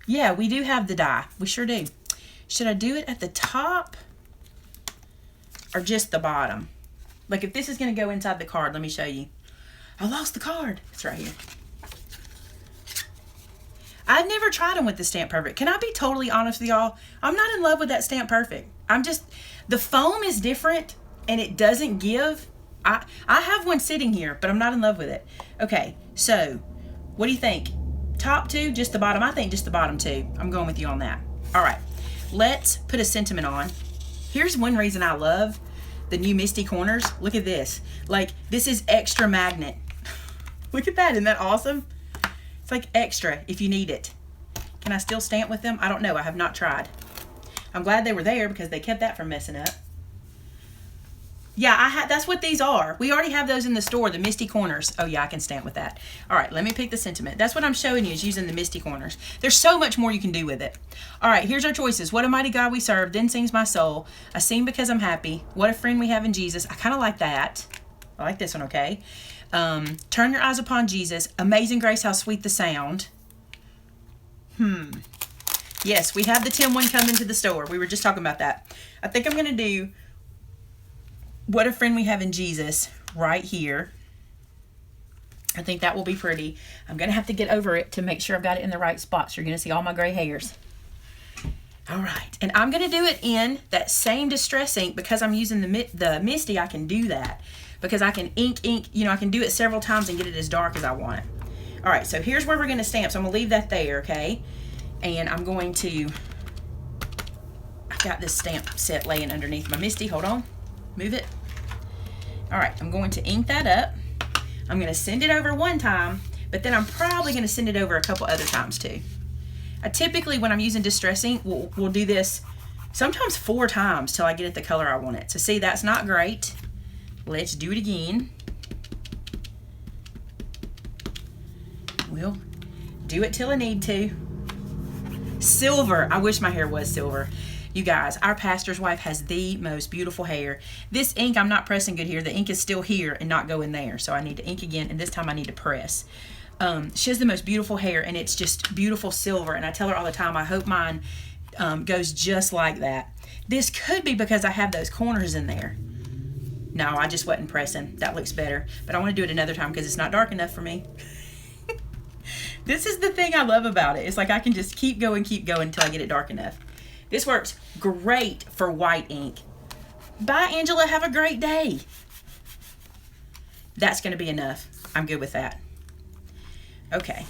Yeah, we do have the die. We sure do. Should I do it at the top or just the bottom? Like, if this is going to go inside the card, let me show you. I lost the card. It's right here. I've never tried them with the Stamp Perfect. Can I be totally honest with y'all? I'm not in love with that Stamp Perfect. The foam is different and it doesn't give. I have one sitting here, but I'm not in love with it. Okay, so what do you think? Top two, just the bottom? I think just the bottom two. I'm going with you on that. All right, let's put a sentiment on. Here's one reason I love the new Misty Corners. Look at this. Like, this is extra magnet. Look at that. Isn't that awesome? It's like extra if you need it. Can I still stamp with them? I don't know. I have not tried. I'm glad they were there because they kept that from messing up. Yeah, that's what these are. We already have those in the store, the Misty Corners. Oh, yeah, I can stamp with that. All right, let me pick the sentiment. That's what I'm showing you is using the Misty Corners. There's so much more you can do with it. All right, here's our choices. What a mighty God we serve. Then sings my soul. I sing because I'm happy. What a friend we have in Jesus. I kind of like that. I like this one, okay? Turn your eyes upon Jesus. Amazing grace, how sweet the sound. Yes, we have the Tim one coming to the store. We were just talking about that. I think I'm going to do What a Friend We Have in Jesus right here. I think that will be pretty. I'm going to have to get over it to make sure I've got it in the right spot. So you're going to see all my gray hairs. All right. And I'm going to do it in that same Distress ink because I'm using the Misty. I can do that because I can ink. You know, I can do it several times and get it as dark as I want it. All right. So here's where we're going to stamp. So I'm going to leave that there, okay? And I'm going to... I've got this stamp set laying underneath my Misty. Hold on. Move it. All right, I'm going to ink that up. I'm going to send it over one time, but then I'm probably going to send it over a couple other times too. I typically, when I'm using Distress ink, we'll do this sometimes 4 times till I get it the color I want it. So see, that's not great. Let's do it again. We'll do it till I need to. Silver. I wish my hair was silver. You guys, our pastor's wife has the most beautiful hair. This ink, I'm not pressing good here. The ink is still here and not going there. So I need to ink again, and this time I need to press. She has the most beautiful hair, and it's just beautiful silver. And I tell her all the time, I hope mine goes just like that. This could be because I have those corners in there. No, I just wasn't pressing. That looks better. But I want to do it another time because it's not dark enough for me. This is the thing I love about it. It's like I can just keep going until I get it dark enough. This works great for white ink. Bye, Angela. Have a great day. That's going to be enough. I'm good with that. Okay.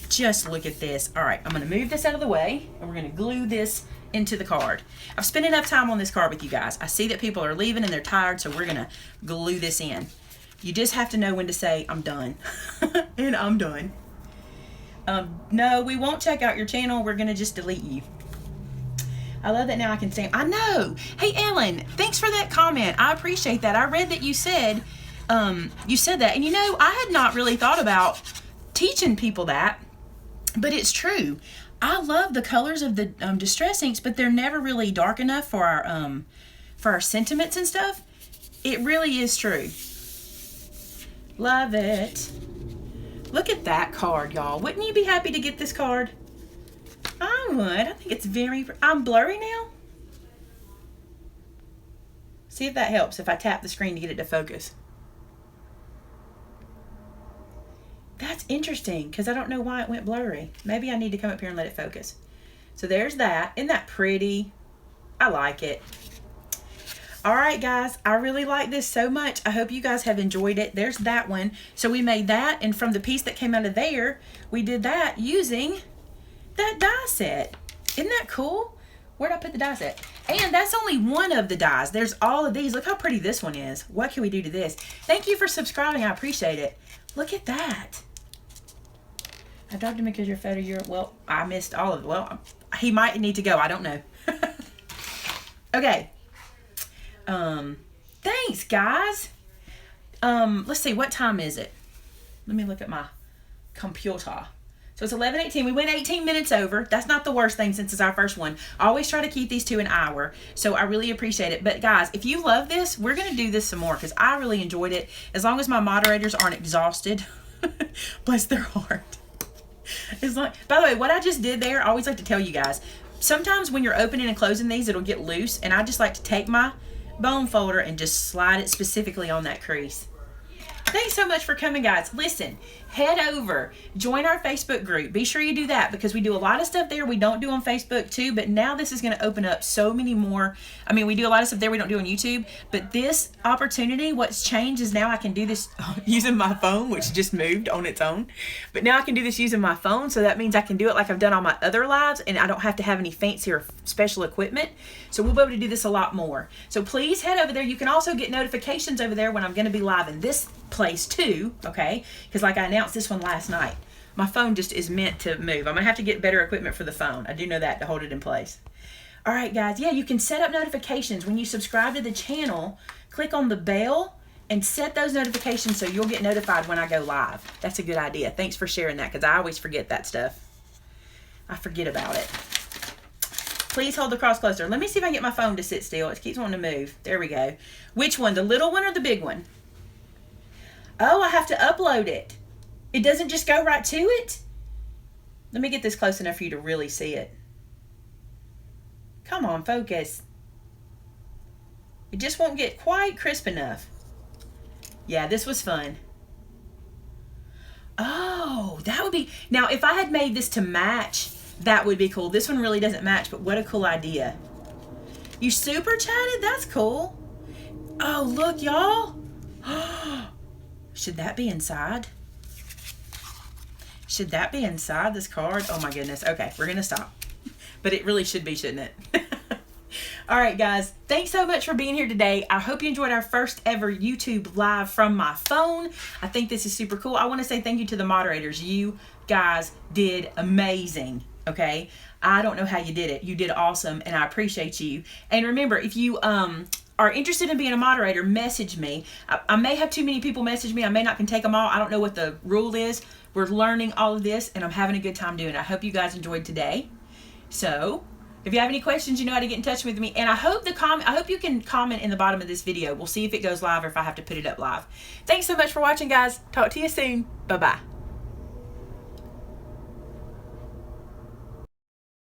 Just look at this. All right. I'm going to move this out of the way, and we're going to glue this into the card. I've spent enough time on this card with you guys. I see that people are leaving and they're tired, so we're going to glue this in. You just have to know when to say, I'm done. And I'm done. No, we won't check out your channel. We're going to just delete you. I love that now I can stamp. I know. Hey, Ellen, thanks for that comment. I appreciate that. I read that you said that. And you know, I had not really thought about teaching people that, but it's true. I love the colors of the Distress inks, but they're never really dark enough for our sentiments and stuff. It really is true. Love it. Look at that card, y'all. Wouldn't you be happy to get this card? I would. I think it's I'm blurry now. See if that helps if I tap the screen to get it to focus. That's interesting because I don't know why it went blurry. Maybe I need to come up here and let it focus. So there's that. Isn't that pretty? I like it. All right, guys. I really like this so much. I hope you guys have enjoyed it. There's that one. So we made that, and from the piece that came out of there, we did that using that die set. Isn't that cool? Where'd I put the die set? And that's only one of the dies. There's all of these. Look how pretty this one is. What can we do to this? Thank you for subscribing. I appreciate it. Look at that. I talked to him because your photo, well, I missed all of it. Well, he might need to go. I don't know. Okay. Thanks, guys. Let's see. What time is it? Let me look at my computer. So it's 11:18. We went 18 minutes over. That's not the worst thing since it's our first one. I always try to keep these to an hour. So I really appreciate it. But guys, if you love this, we're going to do this some more because I really enjoyed it. As long as my moderators aren't exhausted. Bless their heart. It's like, by the way, what I just did there, I always like to tell you guys, sometimes when you're opening and closing these, it'll get loose. And I just like to take my bone folder and just slide it specifically on that crease. Thanks so much for coming, guys. Listen, head over, join our Facebook group. Be sure you do that because we do a lot of stuff there we don't do on Facebook too, but now this is going to open up so many more. I mean, we do a lot of stuff there we don't do on YouTube, but this opportunity, what's changed is now I can do this using my phone, which just moved on its own. But now I can do this using my phone, so that means I can do it like I've done on my other lives, and I don't have to have any fancy or special equipment. So we'll be able to do this a lot more. So please head over there. You can also get notifications over there when I'm going to be live in this place too, okay? Because like I announced this one last night, my phone just is meant to move. I'm gonna have to get better equipment for the phone. I do know that, to hold it in place. All right, guys. Yeah, you can set up notifications when you subscribe to the channel. Click on the bell and set those notifications so you'll get notified when I go live. That's a good idea. Thanks for sharing that because I always forget that stuff. I forget about it. Please hold the cross closer. Let me see if I can get my phone to sit still. It keeps wanting to move. There we go. Which one? The little one or the big one? Oh, I have to upload it. It doesn't just go right to it? Let me get this close enough for you to really see it. Come on, focus. It just won't get quite crisp enough. Yeah, this was fun. Oh, that would be... Now, if I had made this to match, that would be cool. This one really doesn't match, but what a cool idea. You super chatted? That's cool. Oh, look, y'all. Should that be inside? Should that be inside this card? Oh my goodness. Okay, we're going to stop. But it really should be, shouldn't it? All right, guys. Thanks so much for being here today. I hope you enjoyed our first ever YouTube live from my phone. I think this is super cool. I want to say thank you to the moderators. You guys did amazing. Okay? I don't know how you did it. You did awesome, and I appreciate you. And remember, if you are interested in being a moderator, message me. I may have too many people message me. I may not can take them all. I don't know what the rule is. We're learning all of this, and I'm having a good time doing it. I hope you guys enjoyed today. So, if you have any questions, you know how to get in touch with me. And I hope you can comment in the bottom of this video. We'll see if it goes live or if I have to put it up live. Thanks so much for watching, guys. Talk to you soon. Bye-bye.